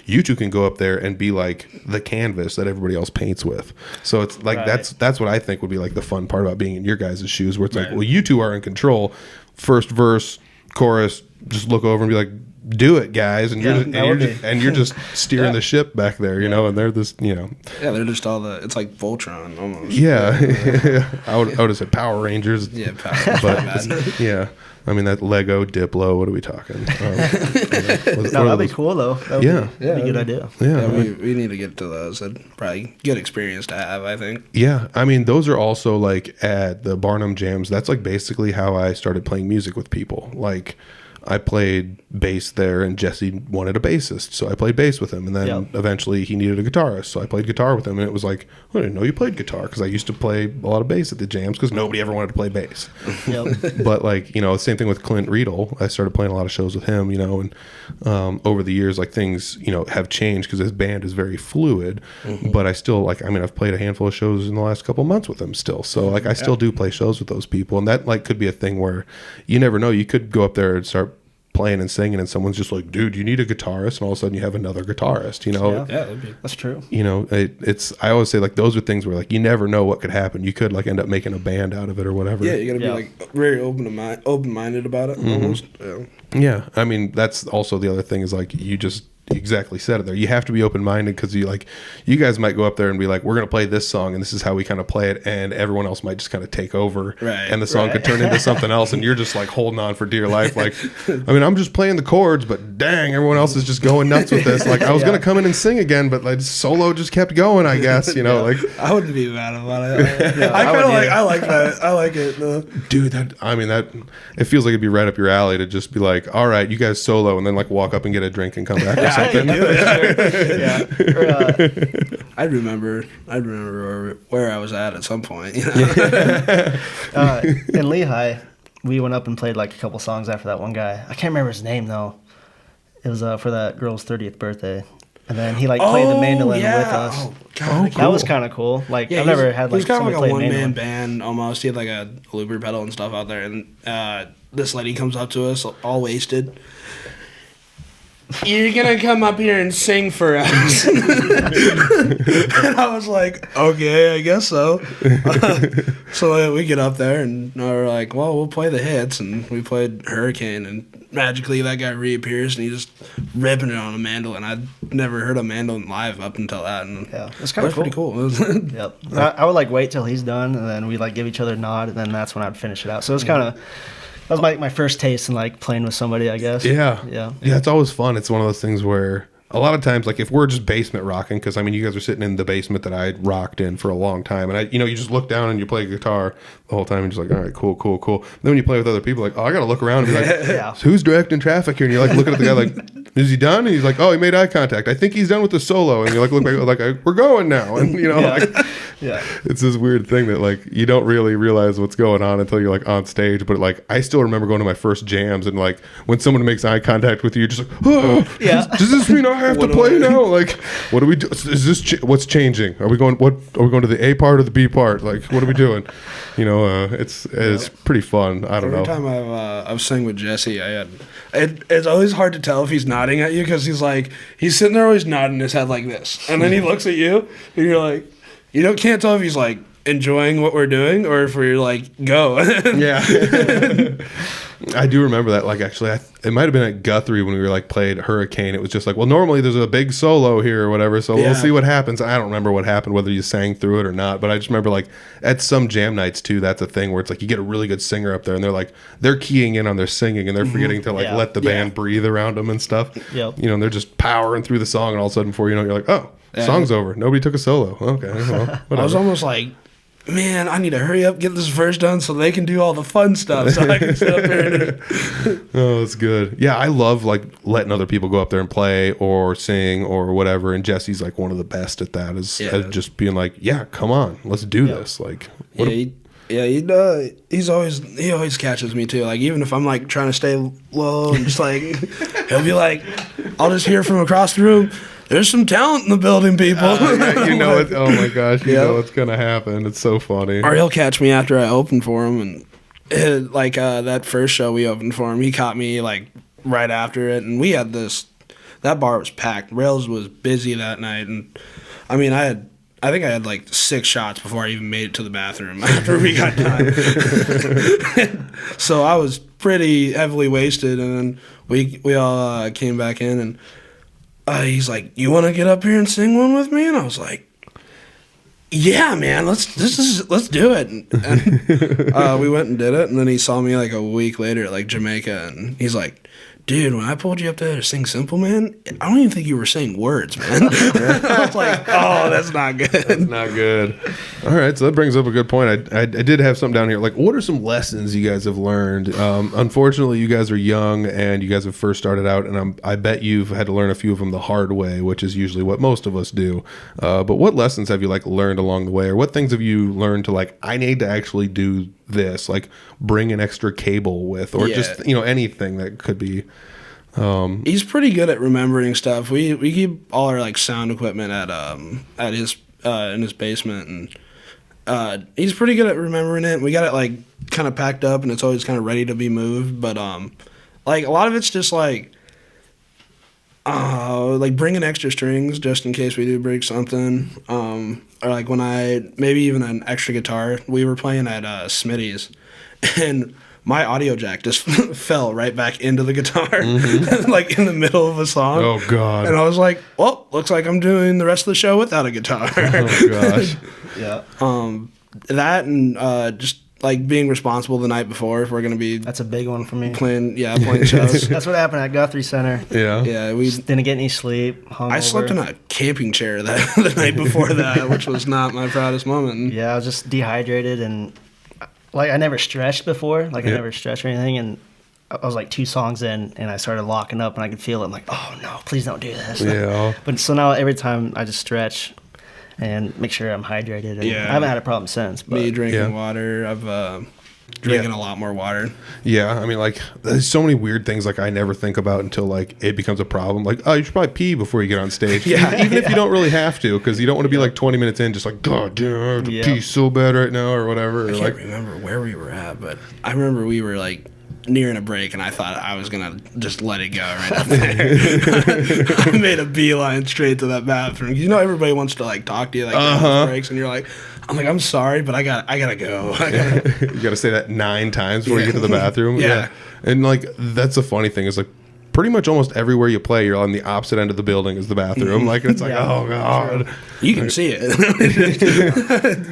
you two can go up there and be like the canvas that everybody else paints with. So it's like that's what I think would be like the fun part about being in your guys' shoes, where it's like, well, you two are in control. First verse, chorus, just look over and be like, do it, guys, and you're just steering the ship back there, and they're this, Yeah, they're just all it's like Voltron almost. Yeah, I would have said Power Rangers. Yeah, but yeah. I mean, that Lego Diplo, what are we talking? That'd be cool, though. That'd be a good idea. Yeah, we need to get to those. That'd probably good experience to have, I think. Yeah, I mean, those are also, like, at the Barnum Jams, that's, like, basically how I started playing music with people. Like, I played bass there, and Jesse wanted a bassist, so I played bass with him. And then eventually he needed a guitarist, so I played guitar with him. And it was like, I didn't know you played guitar, because I used to play a lot of bass at the jams because nobody ever wanted to play bass. But like, you know, same thing with Clint Riedel. I started playing a lot of shows with him, you know, and over the years, like things, you know, have changed because his band is very fluid. But I still like, I mean, I've played a handful of shows in the last couple of months with him still. So like, I still do play shows with those people, and that like could be a thing where you never know. You could go up there and start playing and singing, and someone's just like, dude, you need a guitarist, and all of a sudden you have another guitarist, you know. That's true. You know, it's I always say like those are things where like you never know what could happen. You could like end up making a band out of it or whatever. You gotta be like very open-minded about it almost. Yeah, I mean, that's also the other thing is like you just exactly said it there. You have to be open-minded, because you guys might go up there and be like, we're going to play this song and this is how we kind of play it, and everyone else might just kind of take over, and the song could turn into something else, and you're just like holding on for dear life. Like, I mean, I'm just playing the chords, but dang, everyone else is just going nuts with this. Like, I was going to come in and sing again, but like solo just kept going, I guess, you know. Like, I wouldn't be mad about it. I like that. I like it though. Dude, that it feels like it'd be right up your alley to just be like, all right, you guys solo, and then like walk up and get a drink and come back or something. I'd remember where I was at some point. You know? In Lehigh, we went up and played like a couple songs after that one guy. I can't remember his name though. It was for that girl's 30th birthday, and then he like played the mandolin with us. Oh, God, that was kind of cool. Like I've never had like somebody play a one-man mandolin. band almost. He had like a looper pedal and stuff out there, and this lady comes up to us all wasted. You're gonna come up here and sing for us. And I was like, okay, I guess so. So we get up there and we're like, well, we'll play the hits, and we played Hurricane, and magically that guy reappears and he's just ripping it on a mandolin. I'd never heard a mandolin live up until that, and it's kind of pretty cool. Yep. I would like wait till he's done, and then we like give each other a nod, and then that's when I'd finish it out. So it's kind of. That was my first taste in like playing with somebody, I guess. Yeah, it's always fun. It's one of those things where a lot of times, like if we're just basement rocking, because I mean, you guys are sitting in the basement that I rocked in for a long time, and you just look down and you play guitar the whole time, and you're just like, all right, cool. Then when you play with other people, like, oh, I gotta look around and be like, so who's directing traffic here? And you're like looking at the guy like, is he done? And he's like, oh, he made eye contact. I think he's done with the solo. And you're like, look back, like, we're going now. And it's this weird thing that like you don't really realize what's going on until you're like on stage. But like I still remember going to my first jams, and like when someone makes eye contact with you, you're just like, oh, does this mean I have to play now? Like, what do we do? Is this what's changing? Are we going to the A part or the B part? Like, what are we doing? You know, it's pretty fun. I don't know. Every time I've sang with Jesse, it's always hard to tell if he's nodding at you, because he's sitting there always nodding his head like this, and then he looks at you, and you're like, can't tell if he's like enjoying what we're doing or if we're like go. I do remember that. Like actually, it might have been at Guthrie when we were like played Hurricane. It was just like, well, normally there's a big solo here or whatever, so we'll see what happens. I don't remember what happened, whether you sang through it or not, but I just remember like at some jam nights too, that's a thing where it's like you get a really good singer up there, and they're keying in on their singing, and they're forgetting to like let the band breathe around them and stuff. And they're just powering through the song, and all of a sudden before you know it, you're like, oh, song's over. Nobody took a solo. Okay, well, whatever. I was almost like, man, I need to hurry up, get this verse done so they can do all the fun stuff, so I can sit up here and Oh, that's good. Yeah, I love like letting other people go up there and play or sing or whatever, and Jesse's like one of the best at that, is just being like, yeah, come on, let's do this. Like, he always catches me too. Like even if I'm like trying to stay low and just like he'll be like, I'll just hear from across the room, there's some talent in the building, people. You know it. Oh my gosh, you know what's gonna happen. It's so funny. Or he'll catch me after I open for him, and that first show we opened for him, he caught me like right after it, and we had that bar was packed. Rails was busy that night, and I mean I think I had like 6 shots before I even made it to the bathroom after we got done. So I was pretty heavily wasted, and then we all came back in, and he's like, you want to get up here and sing one with me? And I was like, yeah, man, let's do it. And we went and did it, and then he saw me like a week later at like Jamaica, and he's like, dude, when I pulled you up there to sing Simple Man, I don't even think you were saying words, man. I was like, oh, that's not good. That's not good. All right, so that brings up a good point. I did have something down here. Like, what are some lessons you guys have learned? Unfortunately, you guys are young and you guys have first started out, and I bet you've had to learn a few of them the hard way, which is usually what most of us do. But what lessons have you like learned along the way, or what things have you learned to like, I need to actually do this, like bring an extra cable with, or just anything that could be. He's pretty good at remembering stuff. We keep all our like sound equipment at his in his basement, and he's pretty good at remembering it. We got it like kind of packed up, and it's always kind of ready to be moved. But like a lot of it's just like bringing extra strings just in case we do break something. Or like when maybe even an extra guitar. We were playing at Smitty's, and my audio jack just fell right back into the guitar, like in the middle of a song. Oh, God. And I was like, well, looks like I'm doing the rest of the show without a guitar. Oh, gosh. Yeah. That and just like being responsible the night before if we're going to be... That's a big one for me. Playing shows. That's what happened at Guthrie Center. Yeah. Yeah, we didn't get any sleep. I slept in a camping chair the night before that, which was not my proudest moment. Yeah, I was just dehydrated, and like I never stretched before. Like I never stretched or anything, and I was like 2 songs in, and I started locking up, and I could feel it. I'm like, oh no, please don't do this. Yeah. But so now every time I just stretch and make sure I'm hydrated. And I haven't had a problem since. But me drinking water, I've drinking a lot more water. Yeah, I mean, like, there's so many weird things like I never think about until like it becomes a problem. Like, oh, you should probably pee before you get on stage. Yeah, even if you don't really have to, because you don't want to be like 20 minutes in, just like, God damn, I have to pee so bad right now, or whatever. I can't remember where we were at, but I remember we were like nearing a break, and I thought I was gonna just let it go right up there. I made a beeline straight to that bathroom. You know, everybody wants to like talk to you like during breaks, and you're like, I'm sorry, but I gotta go. You gotta say that 9 times before you get to the bathroom. Yeah. And like that's the funny thing is like pretty much almost everywhere you play, you're on the opposite end of the building is the bathroom. Like it's like, oh God, you can see it.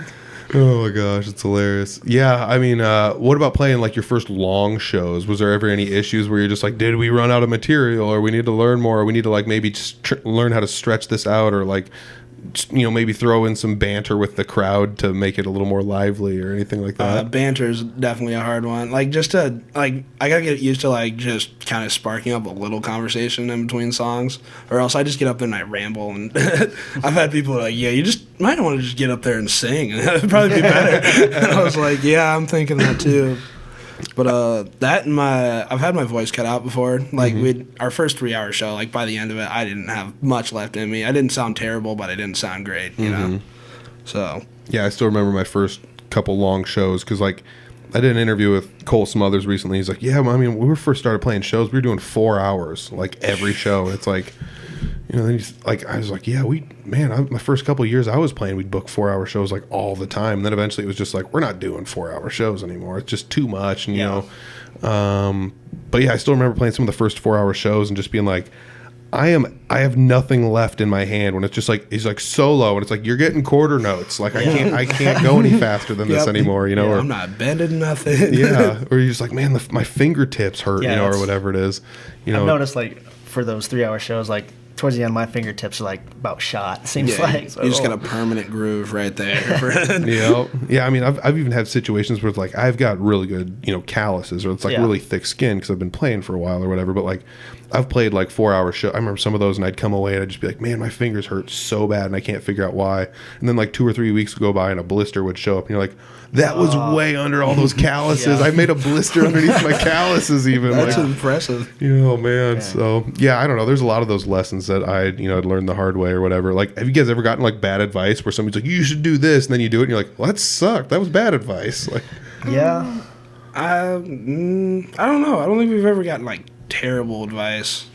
Oh my gosh, it's hilarious. Yeah, I mean, what about playing like your first long shows? Was there ever any issues where you're just like, did we run out of material, or we need to learn more, or we need to like maybe just learn how to stretch this out, or like, maybe throw in some banter with the crowd to make it a little more lively or anything like that? Banter is definitely a hard one. Like just to I gotta get used to like just kind of sparking up a little conversation in between songs, or else I just get up there and I ramble. And I've had people like, yeah, you just might want to just get up there and sing. It'd probably be better. And I was like, yeah, I'm thinking that too. But that and I've had my voice cut out before. Like our first 3-hour show, like by the end of it, I didn't have much left in me. I didn't sound terrible, but I didn't sound great, you know. So yeah, I still remember my first couple long shows because like I did an interview with Cole Smothers recently. He's like, yeah, well, I mean, when we first started playing shows, we were doing 4 hours like every show. It's like, then he's like, I was like, yeah, my first couple of years I was playing, we'd book 4-hour shows like all the time. And then eventually it was just like, we're not doing 4-hour shows anymore. It's just too much. And, but yeah, I still remember playing some of the first 4-hour shows and just being like, I have nothing left in my hand when it's just like, he's like solo and it's like, you're getting quarter notes. Like I can't go any faster than this anymore, or I'm not bending nothing. Yeah. Or you're just like, man, my fingertips hurt, or whatever it is. I've noticed like for those 3-hour shows, like towards the end, my fingertips are like about shot. Seems like so, you just got a permanent groove right there. Yeah. I mean, I've even had situations where it's like I've got really good, calluses, or it's like really thick skin because I've been playing for a while or whatever. But like I've played like 4-hour shows. I remember some of those, and I'd come away and I'd just be like, man, my fingers hurt so bad, and I can't figure out why. And then like 2 or 3 weeks would go by, and a blister would show up, and you're like, that was way under all those calluses. I made a blister underneath my calluses even. That's impressive. Oh, man. Yeah. So, yeah, I don't know. There's a lot of those lessons that I'd learned the hard way or whatever. Like, have you guys ever gotten, like, bad advice where somebody's like, you should do this, and then you do it, and you're like, well, that sucked. That was bad advice. Like, yeah. I don't know. I don't think we've ever gotten, like, terrible advice.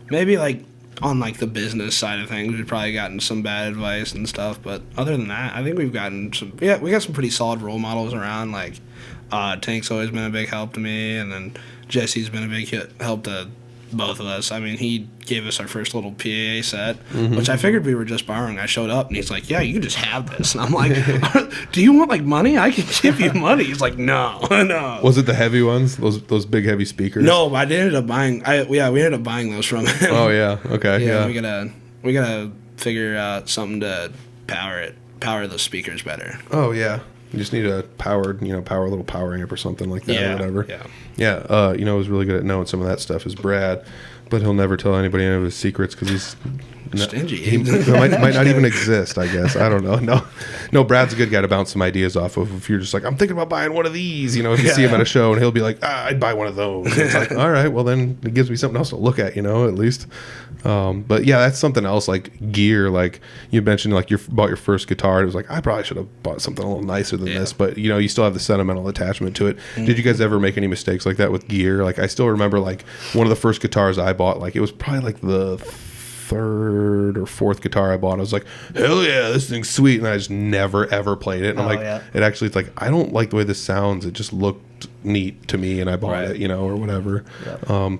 Maybe, like, on like the business side of things, we've probably gotten some bad advice and stuff, but other than that, I think we've gotten we got some pretty solid role models around. Like Tank's always been a big help to me, and then Jesse's been a big help to both of us. I mean, he gave us our first little PAA set, which I figured we were just borrowing. I showed up, and he's like, yeah, you can just have this. And I'm like, do you want, like, money? I can give you money. He's like, no. Was it the heavy ones? Those big, heavy speakers? No, I ended up buying, we ended up buying those from him. Oh, yeah. Okay, yeah. We gotta figure out something to power the speakers better. Oh, yeah. You just need a little power amp or something like that or whatever. Yeah. Yeah, who's really good at knowing some of that stuff is Brad, but he'll never tell anybody any of his secrets because he's stingy. He might not even exist, I guess. I don't know. No, Brad's a good guy to bounce some ideas off of. If you're just like, I'm thinking about buying one of these, if you see him at a show and he'll be like, I'd buy one of those. And it's like, all right, well then it gives me something else to look at, at least. But yeah, that's something else like gear. Like you mentioned, like you bought your first guitar. It was like, I probably should have bought something a little nicer than this, but you still have the sentimental attachment to it. Did you guys ever make any mistakes like that with gear? Like I still remember like one of the first guitars I bought, like it was probably like the third or fourth guitar I bought. I was like, hell yeah, this thing's sweet, and I just never ever played it. And I'm like, it's like I don't like the way this sounds. It just looked neat to me, and I bought it, or whatever.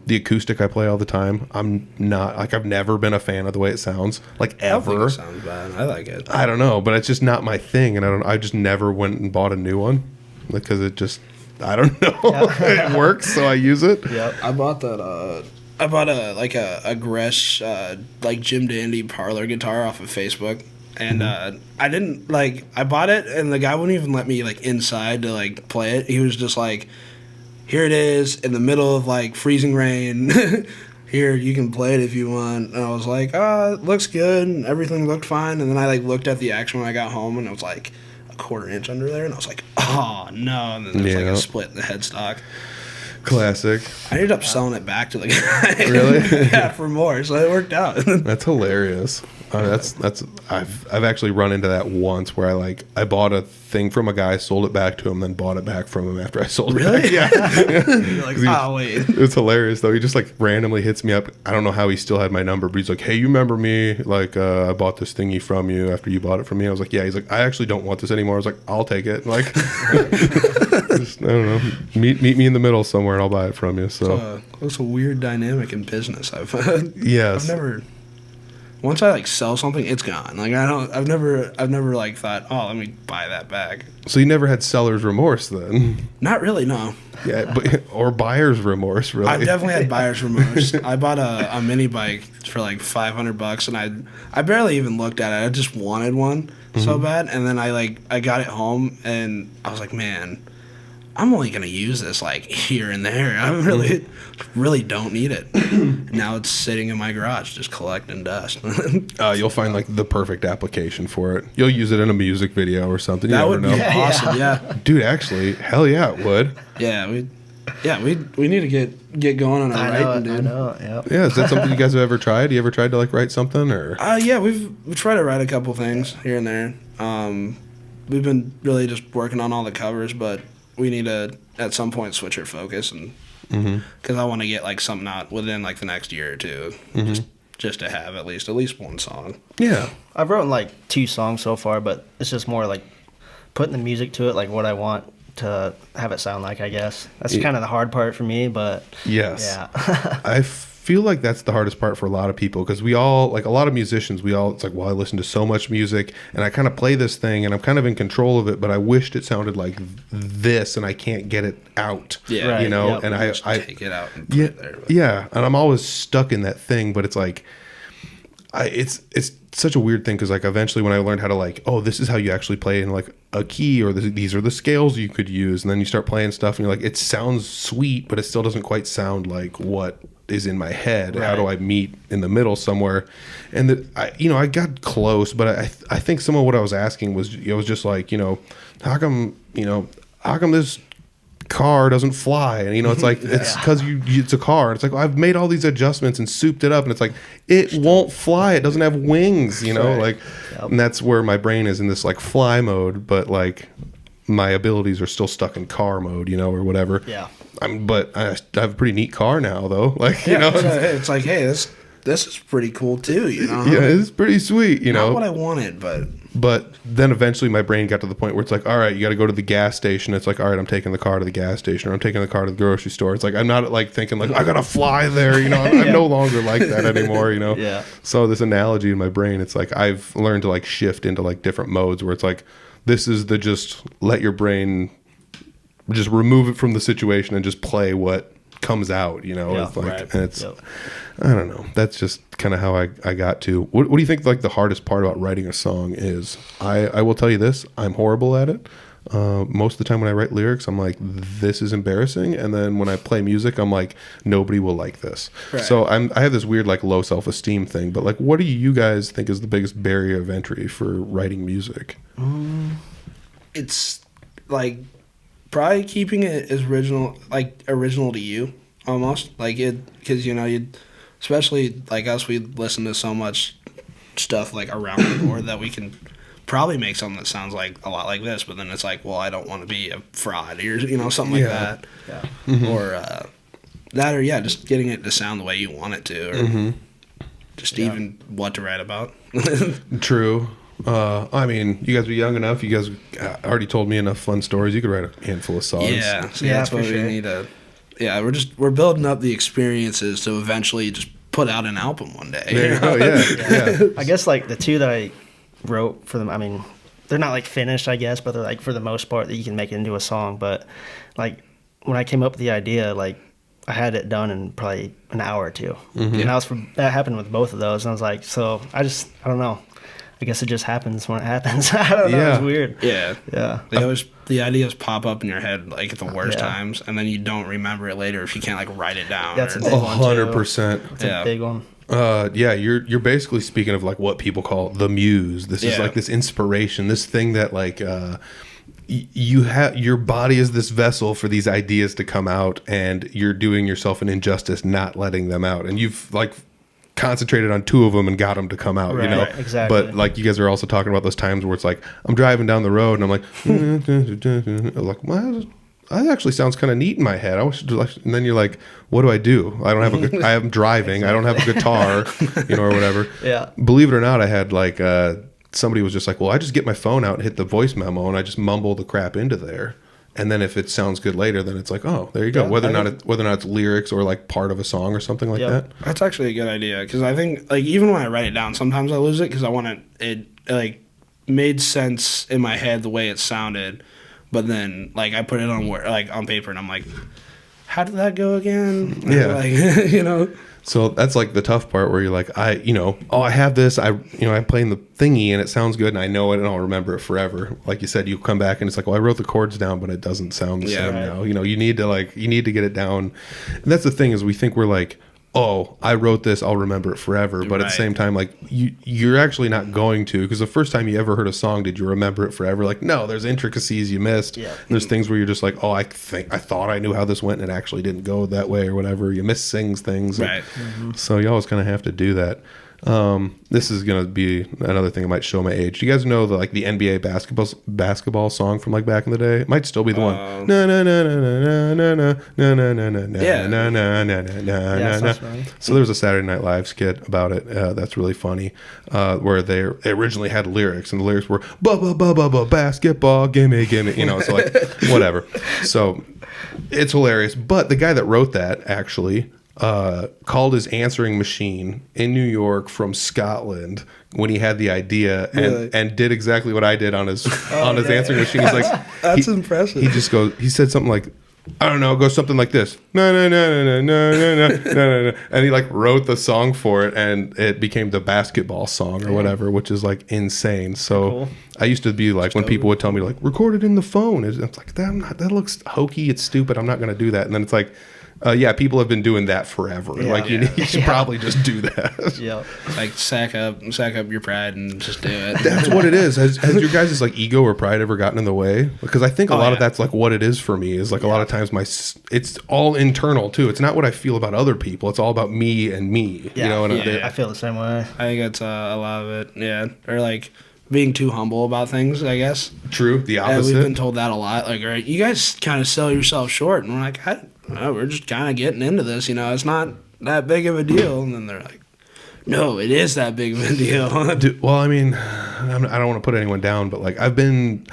The acoustic I play all the time. I'm not like I've never been a fan of the way it sounds. Like ever. I don't think it sounds bad. I like it. I don't know, but it's just not my thing, and I just never went and bought a new one because it just I don't know. It works, so I use it. Yep. I bought that. I bought a Gresh like Jim Dandy parlor guitar off of Facebook, and I didn't I bought it, and the guy wouldn't even let me like inside to like play it. He was just like, here it is in the middle of like freezing rain. Here, you can play it if you want. And I was like, it looks good, and everything looked fine. And then I like looked at the action when I got home, and it was like a 1/4 inch under there, and I was like, oh no. And then there's like a split in the headstock. Classic. I ended up selling it back to the guy. Really? Yeah, for more. So it worked out. That's hilarious. I've actually run into that once where I bought a thing from a guy, sold it back to him, then bought it back from him after I sold it. Really? Yeah. You're like, wait. It's hilarious though. He just like randomly hits me up. I don't know how he still had my number, but he's like, hey, you remember me? Like, I bought this thingy from you after you bought it from me. I was like, yeah. He's like, I actually don't want this anymore. I was like, I'll take it. Like, just, I don't know. Meet me in the middle somewhere, and I'll buy it from you. So it's a weird dynamic in business. I've never. Once I like sell something, it's gone. Like I've never like thought, oh, let me buy that back. So you never had seller's remorse then? Not really, no. Yeah, or buyer's remorse, really. I've definitely had buyer's remorse. I bought a mini bike for like $500, and I barely even looked at it. I just wanted one so bad, and then I got it home, and I was like, man, I'm only gonna use this like here and there. I really don't need it. Now it's sitting in my garage just collecting dust. You'll find like the perfect application for it. You'll use it in a music video or something. That would be awesome. Yeah, dude. Actually, hell yeah, it would. Yeah, we need to get going on our writing, dude. I know. Yep. Yeah, is that something you guys have ever tried? You ever tried to like write something or? Yeah, we've tried to write a couple things here and there. We've been really just working on all the covers, but we need to at some point switch our focus, and because I want to get like something out within like the next year or two, just to have at least one song. Yeah, I've written like 2 songs so far, but it's just more like putting the music to it, like what I want to have it sound like. I guess that's kind of the hard part for me, but yes, yeah. I feel like that's the hardest part for a lot of people, because we all, like a lot of musicians, it's like, well, I listen to so much music and I kind of play this thing and I'm kind of in control of it, but I wished it sounded like this and I can't get it out. Yeah, right, and I take it out and put it there. But. Yeah, and I'm always stuck in that thing, but it's like it's such a weird thing, because like eventually when I learned how to like, oh, this is how you actually play in like a key, or these are the scales you could use, and then you start playing stuff and you're like, it sounds sweet, but it still doesn't quite sound like what is in my head. Right. How do I meet in the middle somewhere? And I got close, but I think some of what I was asking was, it was just like, how come this car doesn't fly? And it's like, it's because it's a car. It's like, well, I've made all these adjustments and souped it up, and it's like, it won't fly. It doesn't have wings, like, and that's where my brain is, in this like fly mode, but like my abilities are still stuck in car mode, or whatever. Yeah. But I have a pretty neat car now, though. Like, it's like, hey, this is pretty cool too, Yeah, it's pretty sweet, Not what I wanted, but But then eventually my brain got to the point where it's like, all right, you got to go to the gas station. It's like, all right, I'm taking the car to the gas station, or I'm taking the car to the grocery store. It's like, I'm not like thinking like, I got to fly there. You know, I'm no longer like that anymore, you know? Yeah. So this analogy in my brain, it's like, I've learned to like shift into like different modes where it's like, this is the just let your brain just remove it from the situation and just play what comes out, you know? Yeah, It's like, right. and it's, I don't know. That's just kind of how I got to. What do you think like the hardest part about writing a song is? I will tell you this. I'm horrible at it. Most of the time when I write lyrics, I'm like, this is embarrassing. And then when I play music, I'm like, nobody will like this. Right. So I have this weird like low self-esteem thing. But like, what do you guys think is the biggest barrier of entry for writing music? It's like probably keeping it as original to you almost, like it, because you know, you especially like us, we listen to so much stuff like around the board that we can probably make something that sounds like a lot like this, but then it's like, well, I don't want to be a fraud, or you know, something like that. Or that, or just getting it to sound the way you want it to, or just even what to write about. True. I mean, you guys are young enough. You guys already told me enough fun stories. You could write a handful of songs. Yeah, so that's what we need to. Yeah, we're building up the experiences to eventually just put out an album one day. There you go. Yeah. I guess like the two that I wrote for them, I mean, they're not like finished, I guess, but they're like for the most part that you can make it into a song. But like when I came up with the idea, like I had it done in probably an hour or two, and that happened with both of those. And I was like, so I don't know. I guess it just happens when it happens. I don't know. It's weird. Yeah. Yeah. The ideas pop up in your head like at the worst times, and then you don't remember it later if you can't like write it down. That's a big one, too. 100%. It's a big one. You're basically speaking of like what people call the muse. This is like this inspiration, this thing that like you have, your body is this vessel for these ideas to come out, and you're doing yourself an injustice not letting them out, and you've like concentrated on two of them and got them to come out, you know? Right, exactly. But like you guys are also talking about those times where it's like I'm driving down the road and I'm like, like, well, that actually sounds kind of neat in my head. I wish, and then you're like, what do? I don't have a good, I am driving. I don't have a guitar, you know, or whatever. Yeah. Believe it or not, I had like somebody was just like, well, I just get my phone out and hit the voice memo and I just mumble the crap into there. And then if it sounds good later, then it's like, oh, there you go. Whether or not it's lyrics or like part of a song or something like that. That's actually a good idea, because I think like even when I write it down, sometimes I lose it because I want it like made sense in my head the way it sounded, but then like I put it on on paper and I'm like, how did that go again? Yeah, like, you know. So that's like the tough part where you're like, I have this, I'm playing the thingy and it sounds good and I know it and I'll remember it forever. Like you said, you come back and it's like, well, I wrote the chords down, but it doesn't sound the same now. You know, you need to get it down. And that's the thing is we think we're like, oh, I wrote this, I'll remember it forever. But at the same time, like you're actually not going to, because the first time you ever heard a song, did you remember it forever? Like, no, there's intricacies you missed. Yeah. There's things where you're just like, oh, I thought I knew how this went and it actually didn't go that way or whatever. You miss things. Right. So you always kind of have to do that. This is gonna be another thing that might show my age. Do you guys know the NBA basketball song from like back in the day? It might still be the one. Na na na na na na na na na na na na na na na. So there was a Saturday Night Live skit about it. That's really funny. Where they originally had lyrics, and the lyrics were "ba basketball, gimme." You know, so like whatever. So it's hilarious. But the guy that wrote that actually called his answering machine in New York from Scotland when he had the idea and did exactly what I did on his answering machine. He's like, that's impressive. He said something like, I don't know, it goes something like this. No, no, no, no, no, no, no, no, no, no. And he like wrote the song for it and it became the basketball song or whatever, which is like insane. So I used to be like, when people would tell me like, record it in the phone. It's like, that looks hokey. It's stupid. I'm not going to do that. And then it's like, people have been doing that forever. You should probably just do that. Yeah, like sack up your pride and just do it. That's what it is. Has your guys' like ego or pride ever gotten in the way? Because I think a lot of that's like what it is for me. Is like a lot of times it's all internal too. It's not what I feel about other people. It's all about me and me. Yeah, you know, and I feel the same way. I think it's a lot of it. Yeah, or like being too humble about things, I guess. True. The opposite. We've been told that a lot. Like, right, you guys kind of sell yourself short, and we're like, we're just kind of getting into this. You know, it's not that big of a deal. And then they're like, No, it is that big of a deal. Dude, well, I mean, I don't want to put anyone down, but like I've given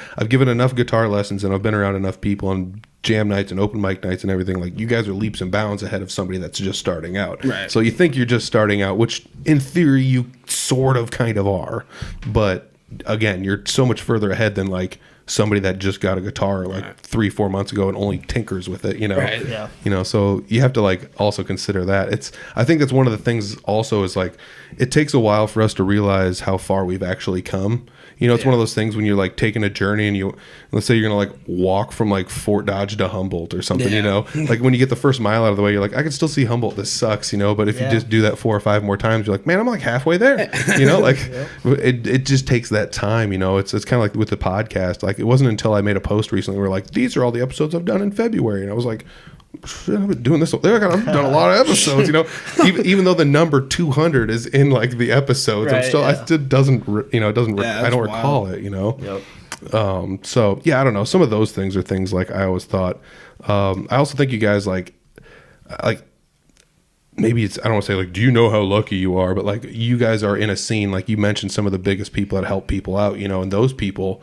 enough guitar lessons and I've been around enough people on jam nights and open mic nights and everything. Like you guys are leaps and bounds ahead of somebody that's just starting out. Right. So you think you're just starting out, which in theory you sort of kind of are, but again, you're so much further ahead than like somebody that just got a guitar like 3-4 months ago and only tinkers with it, you know. Right. Yeah. You know, so you have to like also consider that. I think that's one of the things also is like it takes a while for us to realize how far we've actually come. You know, it's one of those things when you're like taking a journey and let's say you're gonna like walk from like Fort Dodge to Humboldt or something, you know, like when you get the first mile out of the way, you're like, I can still see Humboldt. This sucks, you know, but if you just do that 4 or 5 more times, you're like, man, I'm like halfway there, you know, like it just takes that time, you know. It's kind of like with the podcast. Like it wasn't until I made a post recently where like, these are all the episodes I've done in February, and I was like, shit, I've been doing this. I've done a lot of episodes, you know. even though the number 200 is in like the episodes, Right, I'm still, I still doesn't, you know, it doesn't. I don't recall wild. it, you know. Yep. So yeah, I don't know. Some of those things are things like I always thought. I also think you guys like maybe it's, I don't want to say like, do you know how lucky you are? But like you guys are in a scene, like you mentioned some of the biggest people that help people out, you know, and those people,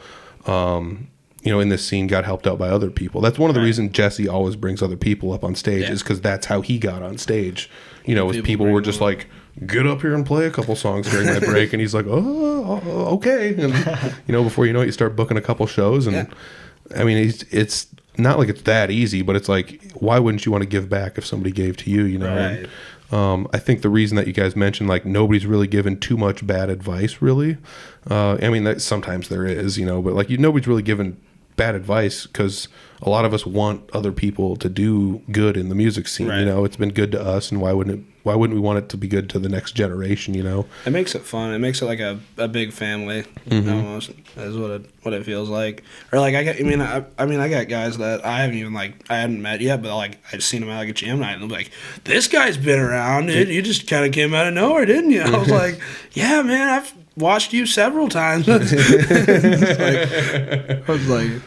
you know, in this scene got helped out by other people. That's one of the reasons Jesse always brings other people up on stage is because that's how he got on stage. You know, with people were just like, get up here and play a couple songs during my break. And he's like, oh, okay. And, you know, before you know it, you start booking a couple shows. And I mean, it's not like it's that easy, but it's like, why wouldn't you want to give back if somebody gave to you, you know? Right. And, I think the reason that you guys mentioned, like, nobody's really given too much bad advice, really. I mean, that sometimes there is, you know, but like nobody's really given bad advice because a lot of us want other people to do good in the music scene. You know, it's been good to us, and why wouldn't we want it to be good to the next generation? You know, it makes it fun. It makes it like a big family almost. Is what it feels like. Or like I got guys that I hadn't met yet, but like I'd seen them at like a jam night, and I'm like, this guy's been around, dude. You just kind of came out of nowhere, didn't you? I was like, yeah, man, I've watched you several times. I was like,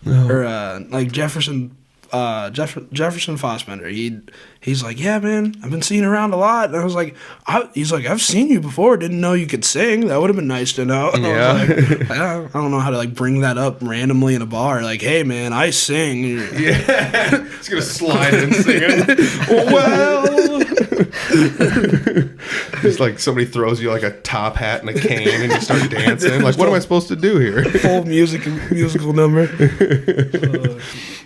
or like Jefferson Fossbender. He's like, yeah, man, I've been seeing you around a lot. And I was like, he's like, I've seen you before. Didn't know you could sing. That would have been nice to know. And I was like, I don't know how to like bring that up randomly in a bar. Like, hey, man, I sing. Yeah, it's gonna slide in singing. Well, it's like somebody throws you like a top hat and a cane, and you start dancing. Like, what am I supposed to do here? Full musical number.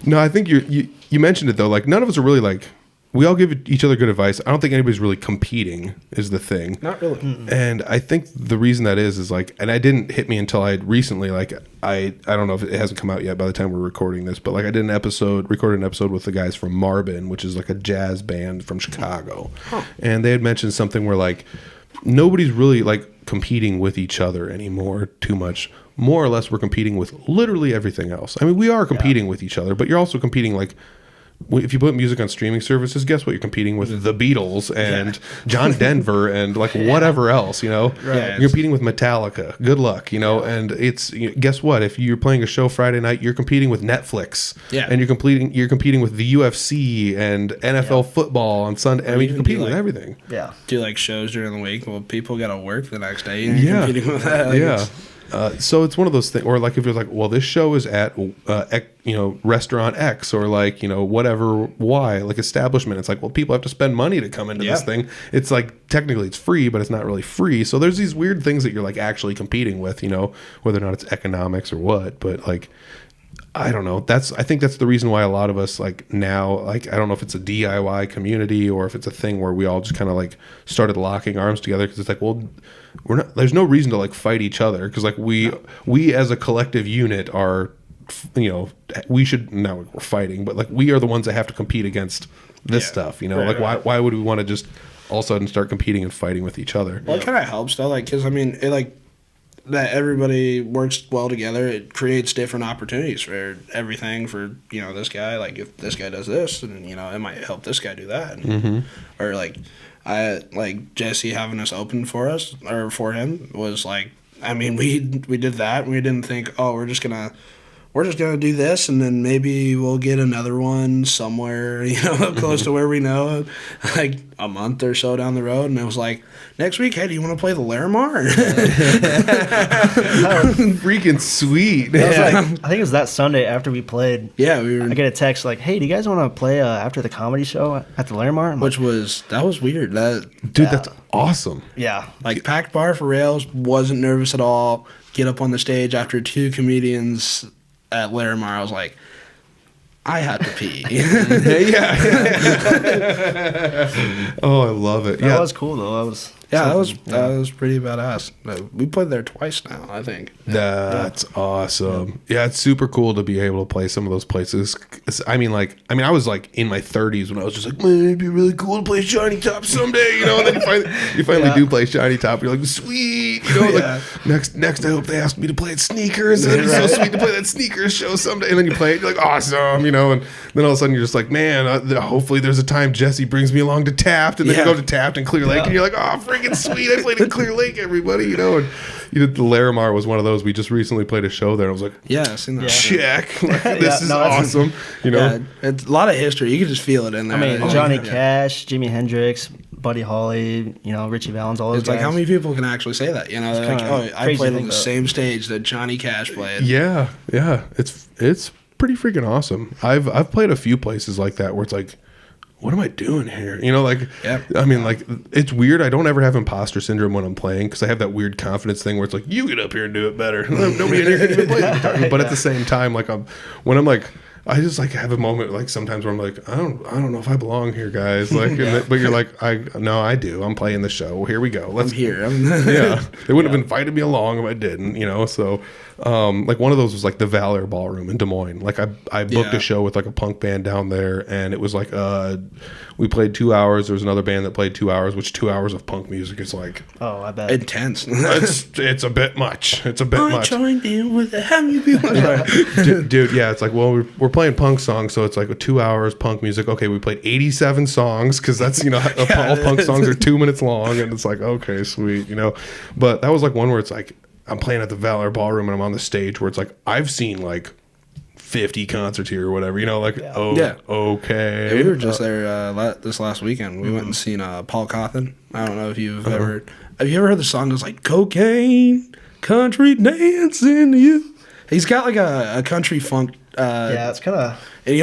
No, I think you mentioned it though. Like, none of us are really like, we all give each other good advice. I don't think anybody's really competing is the thing. Not really. And I think the reason that is like, and it didn't hit me until I recently, like, I don't know if it hasn't come out yet by the time we're recording this, but like I recorded an episode with the guys from Marbin, which is like a jazz band from Chicago. And they had mentioned something where like, nobody's really like competing with each other anymore too much. More or less, we're competing with literally everything else. I mean, we are competing with each other, but you're also competing like, if you put music on streaming services, guess what? You're competing with the Beatles and John Denver and like whatever else, you know? Right. You're competing with Metallica. Good luck, you know? And it's, guess what? If you're playing a show Friday night, you're competing with Netflix. Yeah. And you're competing with the UFC and NFL football on Sunday. I mean, you're competing with everything. Yeah. Do like shows during the week. Well, people got to work the next day. You're competing with that. Like, So it's one of those things, or like if you're like, well, this show is at, restaurant X, or like, whatever Y, like establishment. It's like, well, people have to spend money to come into this thing. It's like, technically it's free, but it's not really free. So there's these weird things that you're like actually competing with, whether or not it's economics or what, but like, I don't know. I think that's the reason why a lot of us like now, like, I don't know if it's a DIY community or if it's a thing where we all just kind of like started locking arms together. Cause it's like, well, there's no reason to like fight each other. Cause like we as a collective unit are, we should, not like we're fighting, but like we are the ones that have to compete against this stuff, why would we want to just all of a sudden start competing and fighting with each other? Well, it kind of helps though. Like, cause I mean, it like, that everybody works well together, it creates different opportunities for everything for, this guy. Like, if this guy does this, and, it might help this guy do that. And, or, like Jesse having us open for us, or for him, was like, I mean, we did that, and we didn't think, oh, we're just going to we're just going to do this, and then maybe we'll get another one somewhere, close to where we know, like a month or so down the road. And it was like, next week, hey, do you want to play the Larimar? Freaking sweet. I think it was that Sunday after we played. Yeah, I get a text like, hey, do you guys want to play after the comedy show at the Larimar? That was weird. That's awesome. Yeah. Like, packed bar for rails, wasn't nervous at all. Get up on the stage after 2 comedians at Larimar. I was like, I had to pee. Yeah. Oh, I love it. That was cool though. That was pretty badass. We played there twice now, I think. That's awesome. Yeah, it's super cool to be able to play some of those places. I was like in my 30s when I was just like, man, it'd be really cool to play Shiny Top someday, And then you finally do play Shiny Top. You're like, sweet, Like next I hope they ask me to play at Sneakers. And it'd be so sweet to play that Sneakers show someday. And then you play it, you're like, awesome, And then all of a sudden you're just like, man, hopefully there's a time Jesse brings me along to Taft, and then you go to Taft and Clear Lake, and you're like, oh, freaking sweet, I played in Clear Lake, everybody, And the Larimar was one of those. We just recently played a show there. I was like, yeah, I've seen that. Check. Like, this is awesome. Yeah, it's a lot of history. You can just feel it in there. I mean, Johnny Cash, Jimi Hendrix, Buddy Holly, Richie Valens, all those guys. Like, how many people can actually say that? They're like, oh, I played on the same stage that Johnny Cash played. Yeah. It's pretty freaking awesome. I've played a few places like that where it's like, what am I doing here? I mean, like, it's weird. I don't ever have imposter syndrome when I'm playing because I have that weird confidence thing where it's like, you get up here and do it better. Nobody in here can even play the guitar. But at the same time, like, I just like have a moment like sometimes where I'm like, I don't know if I belong here, guys. Like, but you're like, I do. I'm playing the show. Here we go. I'm here. Yeah, they wouldn't have invited me along if I didn't. So. Like one of those was like the Valor Ballroom in Des Moines. Like I booked a show with like a punk band down there, and it was like we played 2 hours. There was another band that played 2 hours, which 2 hours of punk music is like I bet intense. it's a bit much. It's a bit much. I'm trying to with the how you people. Dude, yeah, it's like, well, we're playing punk songs, so it's like 2 hours punk music. Okay, we played 87 songs because that's all punk songs are 2 minutes long, and it's like, okay, sweet, But that was like one where it's like, I'm playing at the Valor Ballroom and I'm on the stage where it's like, I've seen like 50 concerts here or whatever, okay. Yeah, we were just there this last weekend. We went and seen Paul Cawthon. I don't know if you've ever heard the song that's like, cocaine, country dancing to you. He's got like a country funk. It's kind of. And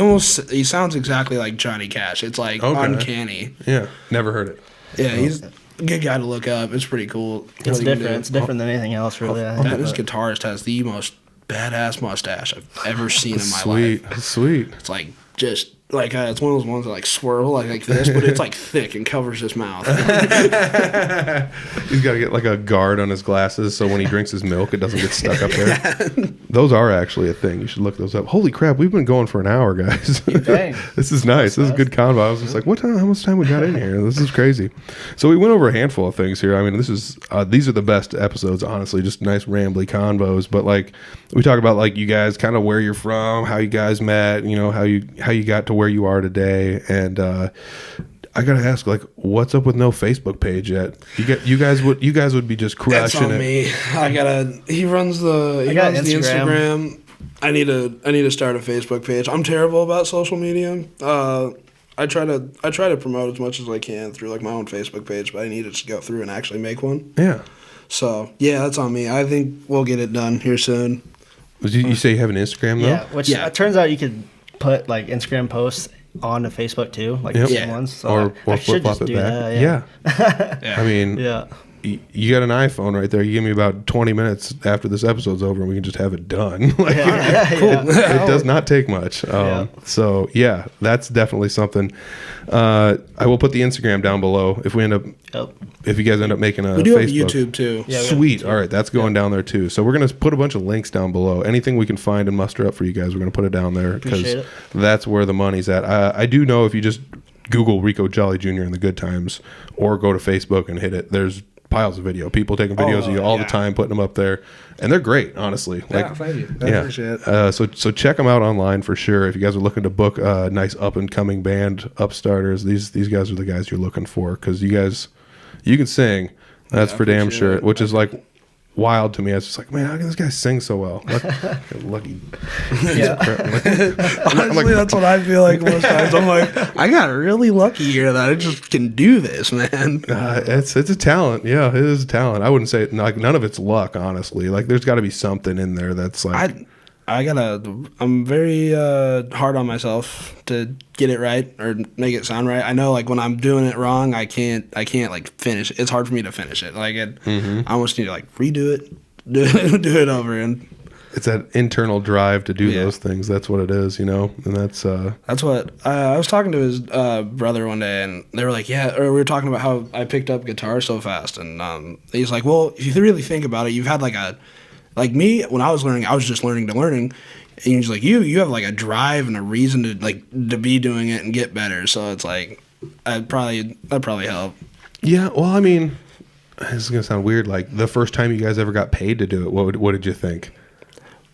he sounds exactly like Johnny Cash. It's like uncanny. Yeah, never heard it. Yeah, he's a good guy to look up. It's pretty cool. It's different. It's different than anything else, really. This guitarist has the most badass mustache I've ever seen in my life. Sweet. It's like just like it's one of those ones that like swirl like this, but it's like thick and covers his mouth. He's got to get like a guard on his glasses so when he drinks his milk, it doesn't get stuck up there. Those are actually a thing. You should look those up. Holy crap, we've been going for an hour, guys. This is nice. This is a good convo. I was just like, how much time we got in here? This is crazy. So we went over a handful of things here. I mean, these are the best episodes, honestly. Just nice rambly convos. But like we talk about like you guys, kind of where you're from, how you guys met, how you got to where you are today, and I gotta ask, like, what's up with no Facebook page yet? You guys would be just crushing it. That's on me. He runs the Instagram. I need to start a Facebook page. I'm terrible about social media. I try to promote as much as I can through like my own Facebook page, but I need to go through and actually make one. Yeah. So yeah, that's on me. I think we'll get it done here soon. You say you have an Instagram though? Yeah, which it turns out you could put like Instagram posts onto Facebook too, like the same ones. So or flip-flop it back. Yeah. I mean, you got an iPhone right there. You give me about 20 minutes after this episode's over, and we can just have it done. Cool. It does not take much. So yeah, that's definitely something. I will put the Instagram down below if we end up. If you guys end up making a we do Facebook. have YouTube too. Yeah, sweet. All right, that's going down there too. So we're gonna put a bunch of links down below. Anything we can find and muster up for you guys, we're gonna put it down there because that's where the money's at. I do know if you just Google Reco Jolly Jr. in the good times, or go to Facebook and hit it. There's piles of video. People taking videos of you all the time, putting them up there, and they're great, honestly. Thank you. I appreciate it. So check them out online for sure. If you guys are looking to book a nice up and coming band, upstarters, these guys are the guys you're looking for because you can sing. That's for damn sure. Which is like wild to me. I was just like, man, how can this guy sing so well? Lucky. Yeah. Honestly, that's what I feel like most times. I'm like, I got really lucky here that I just can do this, man. It's a talent. Yeah, it is a talent. I wouldn't say like none of it's luck, honestly. Like there's got to be something in there that's like. I'm very hard on myself to get it right or make it sound right. I know like when I'm doing it wrong, I can't like finish it. It's hard for me to finish it. Like I almost need to like redo it, do it over, and it's that internal drive to do those things. That's what it is, and that's what I was talking to his brother one day, and they were like, or we were talking about how I picked up guitar so fast, and he's like, well, if you really think about it, you've had like me, when I was learning, I was just learning to learning. And he's like, you have like a drive and a reason to be doing it and get better. So it's like, that'd probably help. Yeah, well, I mean, this is gonna sound weird. Like the first time you guys ever got paid to do it, what did you think?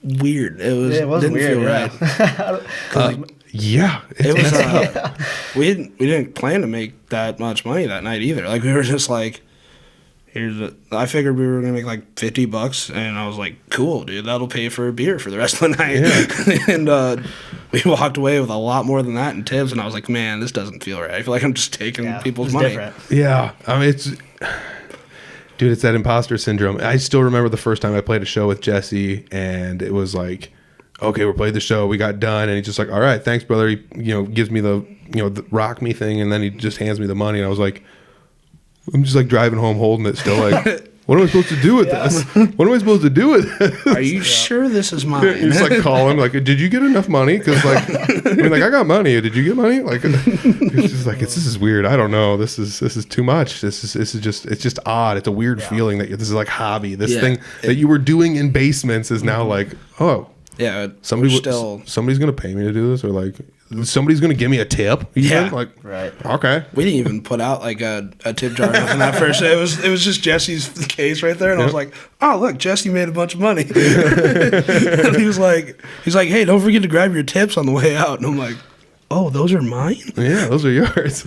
Weird. It wasn't weird, feel right. Yeah, it was. We didn't plan to make that much money that night either. Like we were just like. I figured we were gonna make like $50, and I was like, "Cool, dude, that'll pay for a beer for the rest of the night." Yeah. And we walked away with a lot more than that in tips, and I was like, "Man, this doesn't feel right. I feel like I'm just taking people's money." Different. Yeah, I mean, it's that imposter syndrome. I still remember the first time I played a show with Jesse, and it was like, "Okay, we played the show, we got done," and he's just like, "All right, thanks, brother." He gives me the the rock me thing, and then he just hands me the money, and I was like. I'm just like driving home holding it still like, what am I supposed to do with this? What am I supposed to do with this? Are you sure this is mine? You just like call him like, did you get enough money? Because like, I got money. Did you get money? Like, it's just like, this is weird. I don't know. This is too much. This is just, it's just odd. It's a weird feeling that this is like hobby. This thing that you were doing in basements is now like, oh. Yeah, somebody's gonna pay me to do this, or like somebody's gonna give me a tip. Like right. Okay. We didn't even put out like a tip jar in that first day. It was just Jesse's case right there, and I was like, oh look, Jesse made a bunch of money. And he's like, hey, don't forget to grab your tips on the way out. And I'm like, oh, those are mine? Yeah, those are yours.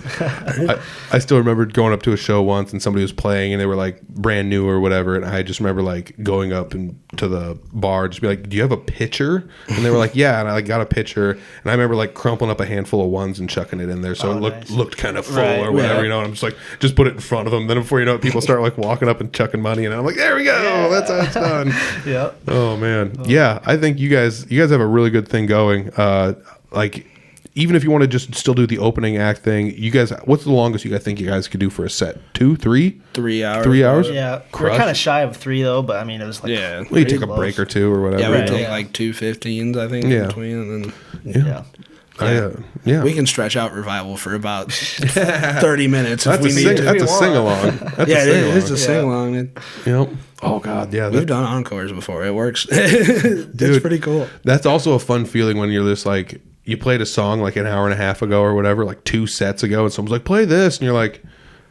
I still remember going up to a show once and somebody was playing and they were like brand new or whatever. And I just remember like going up and to the bar, just be like, do you have a pitcher? And they were like, yeah. And I like got a pitcher. And I remember like crumpling up a handful of ones and chucking it in there. So it looked kind of full or whatever, And I'm just like, just put it in front of them. Then before you know it, people start like walking up and chucking money. And I'm like, there we go. Yeah. That's how it's done. Yeah. Oh man. Yeah. I think you guys have a really good thing going. Like, even if you want to just still do the opening act thing, you guys, what's the longest you guys think you guys could do for a set? 2, 3? 3 hours. 3 hours? Yeah. We're kind of shy of 3 though, but I mean, it was like. Yeah. Well, you take a break or two or whatever. Yeah, we take like 2 15s, I think, in between. And then, yeah. We can stretch out Revival for about 30 minutes if we need to. That's a sing-along. It is a sing-along. Yep. Oh, God, yeah. We've done encores before. It works. It's pretty cool. That's also a fun feeling when you're just like, you played a song like an hour and a half ago or whatever, like 2 sets ago, and someone's like, play this, and you're like,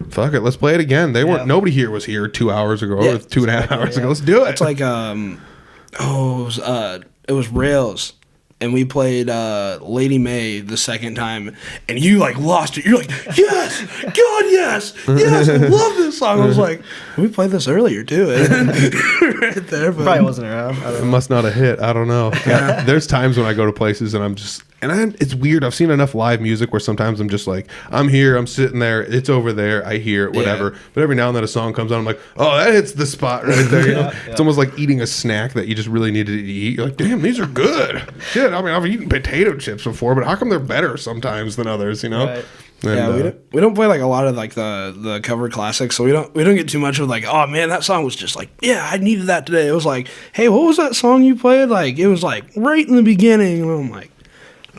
fuck it, let's play it again. Nobody here was here 2 hours ago or 2.5 hours ago. Let's do it. It's like it was Rails, and we played Lady May the second time, and you like lost it. You're like, yes, God, yes, I love this song. I was like, we played this earlier too, right there. But Probably wasn't around. It must not have hit. I don't know. Yeah, there's times when I go to places and I'm just, it's weird. I've seen enough live music where sometimes I'm just like, I'm here, I'm sitting there, it's over there, I hear it, whatever. Yeah. But every now and then a song comes on, I'm like, oh, that hits the spot right there. It's almost like eating a snack that you just really needed to eat. You're like, damn, these are good. Shit, I mean, I've eaten potato chips before, but how come they're better sometimes than others? Right. And, we don't play like a lot of like the cover classics, so we don't get too much of like, oh man, that song was just like, yeah, I needed that today. It was like, hey, what was that song you played? Like it was like right in the beginning, and I'm like,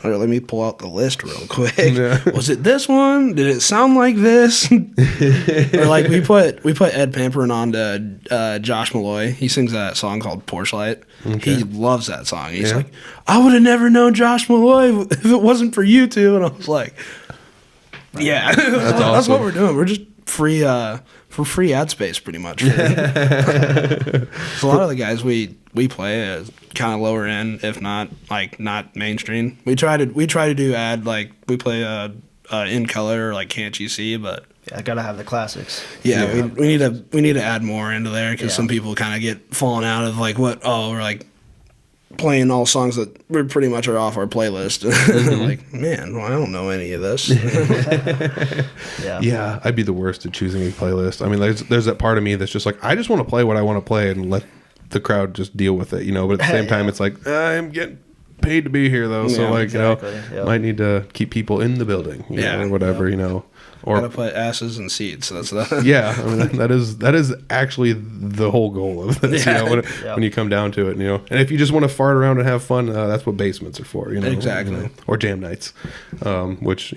all right, let me pull out the list real quick. Yeah. Was it this one? Did it sound like this? Or like we put Ed Pamperin on to Josh Malloy. He sings that song called Porch Light. Okay. He loves that song. He's like, I would have never known Josh Malloy if it wasn't for you two. And I was like, yeah, that's what we're doing. We're just free ad space pretty much. So a lot of the guys we play is kind of lower end, if not like not mainstream. We try to do ad, like we play In Color or like Can't You See, but I gotta have the classics. Yeah, we need to add more into there because some people kind of get fallen out of like we're like playing all songs that we pretty much are off our playlist. Like, man, well, I don't know any of this. Yeah, I'd be the worst at choosing a playlist. I mean, there's that part of me that's just like, I just want to play what I want to play and let the crowd just deal with it, But at the same time, it's like, I'm getting paid to be here, though. So, might need to keep people in the building, or whatever, Or gotta put asses in seats. That's the yeah. I mean, that is actually the whole goal of this. When you come down to it, And if you just want to fart around and have fun, that's what basements are for. Exactly. Or jam nights, which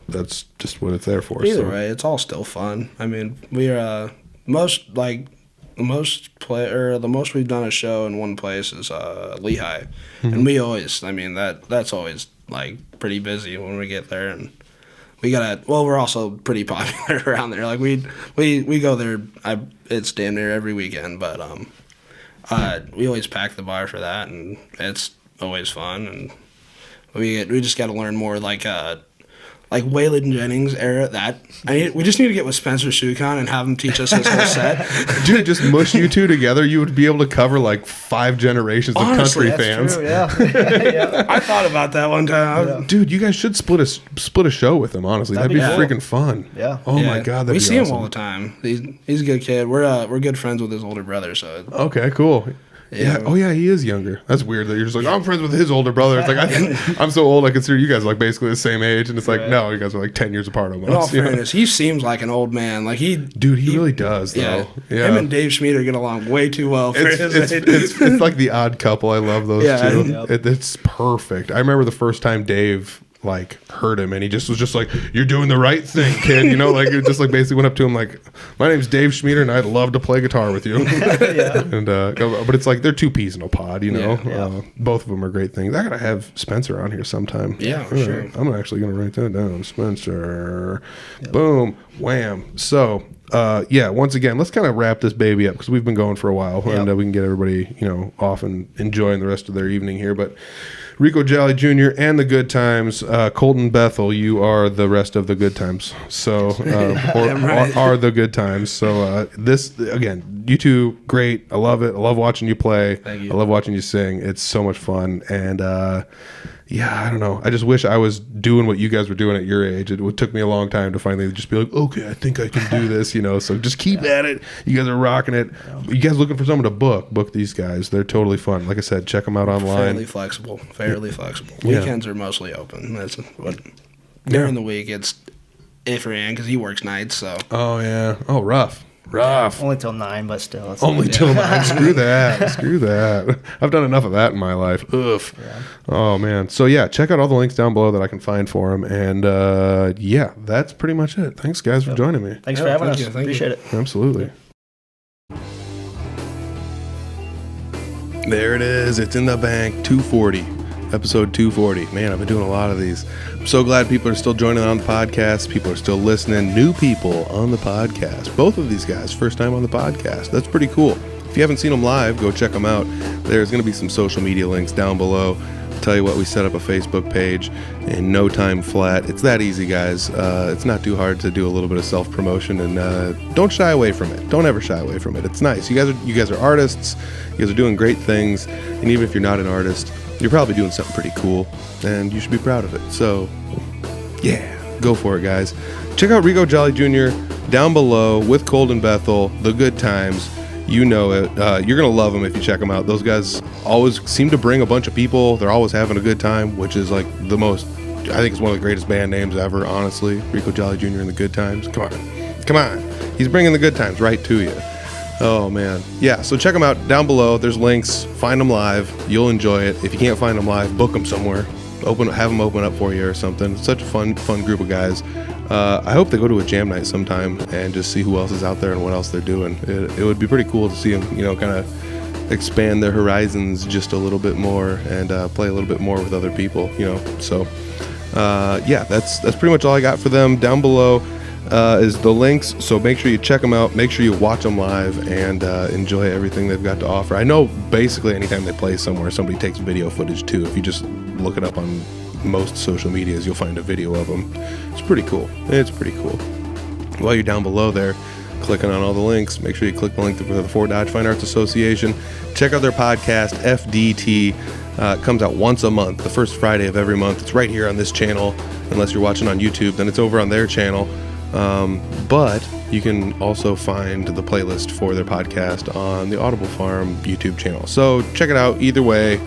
that's just what it's there for. Either way, it's all still fun. I mean, we are the most we've done a show in one place is Lehigh, and we always. I mean that's always like pretty busy when we get there and. We're also pretty popular around there. Like we go there. It's damn near every weekend, but we always pack the bar for that, and it's always fun. And we just got to learn more like Waylon Jennings era. We just need to get with Spencer Shukon and have him teach us his whole set. Dude, just mush you two together. You would be able to cover like 5 generations of country fans. True, yeah. I thought about that one time. Dude, you guys should split a show with him. Honestly, that'd be freaking fun. Yeah. Oh my god, that'd be see awesome. him all the time. He's a good kid. We're good friends with his older brother. So okay, cool. Yeah. Oh, yeah. He is younger. That's weird that you're just like, I'm friends with his older brother. It's like I'm so old. I consider you guys like basically the same age, and it's like no, you guys are like 10 years apart almost. In all fairness, he seems like an old man. Like he really does. Though. Yeah. Him and Dave Schmieder get along way too well for his age. It's like the odd couple. I love those two. Yep. It's perfect. I remember the first time Dave heard him and he just was just like, you're doing the right thing, kid. It just like basically went up to him like, my name's Dave Schmieder and I'd love to play guitar with you. And but it's like they're 2 peas in a pod, both of them are great things. I gotta have Spencer on here sometime. Yeah, sure. I'm actually gonna write that down. Spencer. Boom, wham. So once again, let's kind of wrap this baby up because we've been going for a while and we can get everybody off and enjoying the rest of their evening here. But Reco Jolly Jr. and the Good Times, Coledon Bethel, you are the rest of the Good Times. So, are the Good Times. So, this, again, you two, great. I love it. I love watching you play. Thank you. I love watching you sing. It's so much fun. And, I don't know. I just wish I was doing what you guys were doing at your age. It took me a long time to finally just be like, okay, I think I can do this, So just keep at it. You guys are rocking it. You guys looking for someone to book these guys. They're totally fun. Like I said, check them out online. Fairly flexible. Weekends are mostly open. That's what. During the week, it's iffy because he works nights. So. Oh yeah. Oh, rough. Only till 9, but still. Only till 9. Screw that. I've done enough of that in my life. Oof. Yeah. Oh, man. So, check out all the links down below that I can find for them. And, that's pretty much it. Thanks, guys, for joining me. Thanks for having us. Appreciate it. Absolutely. There it is. It's in the bank. 240. Episode 240. Man, I've been doing a lot of these. I'm so glad people are still joining on the podcast. People are still listening. New people on the podcast. Both of these guys, first time on the podcast. That's pretty cool. If you haven't seen them live, go check them out. There's going to be some social media links down below. I'll tell you what, we set up a Facebook page in no time flat. It's that easy, guys. It's not too hard to do a little bit of self-promotion, and don't shy away from it. Don't ever shy away from it. It's nice. You guys are artists. You guys are doing great things, and even if you're not an artist, you're probably doing something pretty cool, and you should be proud of it. So, go for it, guys. Check out Reco Jolly Jr. down below with Coledon Bethel, The Good Times. You know it. You're going to love them if you check them out. Those guys always seem to bring a bunch of people. They're always having a good time, which is like I think it's one of the greatest band names ever, honestly. Reco Jolly Jr. and The Good Times. Come on. He's bringing the good times right to you. Oh, man. Yeah, so check them out down below. There's links. Find them live. You'll enjoy it. If you can't find them live, book them somewhere. Have them open up for you or something. It's such a fun group of guys. I hope they go to a jam night sometime and just see who else is out there and what else they're doing. It would be pretty cool to see them, kind of expand their horizons just a little bit more and play a little bit more with other people, So, that's pretty much all I got for them. Down below is the links, so make sure you check them out, make sure you watch them live, and enjoy everything they've got to offer. I know basically anytime they play somewhere, somebody takes video footage too. If you just look it up on most social medias, you'll find a video of them. It's pretty cool. while you're down below there, clicking on all the links, make sure you click the link for the Fort Dodge Fine Arts Association. Check out their podcast, FDT. It comes out once a month, the first Friday of every month. It's right here on this channel. Unless you're watching on YouTube, then it's over on their channel. But you can also find the playlist for their podcast on the Audible Farm YouTube channel. So check it out either way.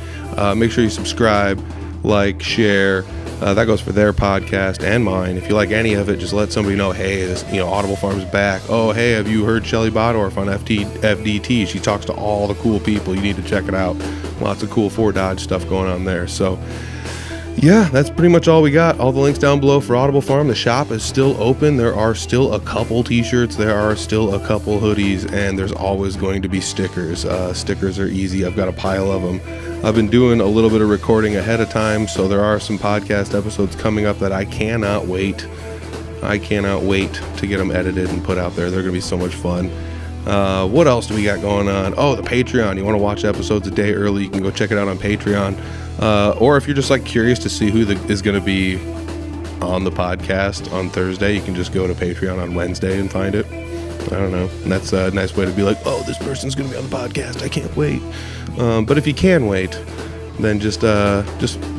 Make sure you subscribe, like, share. That goes for their podcast and mine. If you like any of it, just let somebody know, hey, this, Audible Farm's back. Oh, hey, have you heard Shelly Bodorf on FDT? She talks to all the cool people. You need to check it out. Lots of cool Fort Dodge stuff going on there. So, yeah, that's pretty much all we got. All the links down below for Audible Farm. The shop is still open. There are still a couple t-shirts. There are still a couple hoodies. And there's always going to be stickers. Stickers are easy. I've got a pile of them. I've been doing a little bit of recording ahead of time, so there are some podcast episodes coming up that I cannot wait. I cannot wait to get them edited and put out there. They're going to be so much fun. What else do we got going on? Oh, the Patreon. You want to watch episodes a day early, you can go check it out on Patreon. Or if you're just curious to see who is going to be on the podcast on Thursday, you can just go to Patreon on Wednesday and find it. I don't know. And that's a nice way to be like, oh, this person's going to be on the podcast. I can't wait. But if you can wait, then just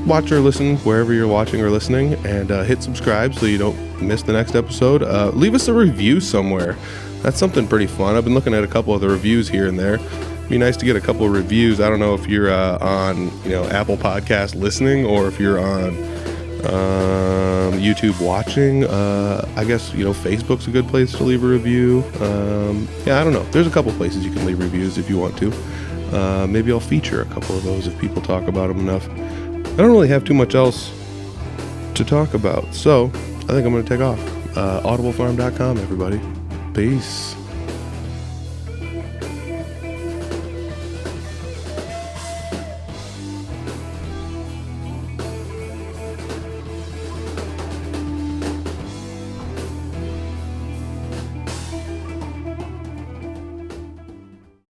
watch or listen wherever you're watching or listening, and hit subscribe so you don't miss the next episode. Leave us a review somewhere. That's something pretty fun. I've been looking at a couple of the reviews here and there. It'd be nice to get a couple of reviews. I don't know if you're on Apple Podcast listening, or if you're on YouTube watching. I guess Facebook's a good place to leave a review. I don't know. There's a couple places you can leave reviews if you want to. Maybe I'll feature a couple of those if people talk about them enough. I don't really have too much else to talk about, so I think I'm going to take off. Audiblefarm.com, everybody. Peace.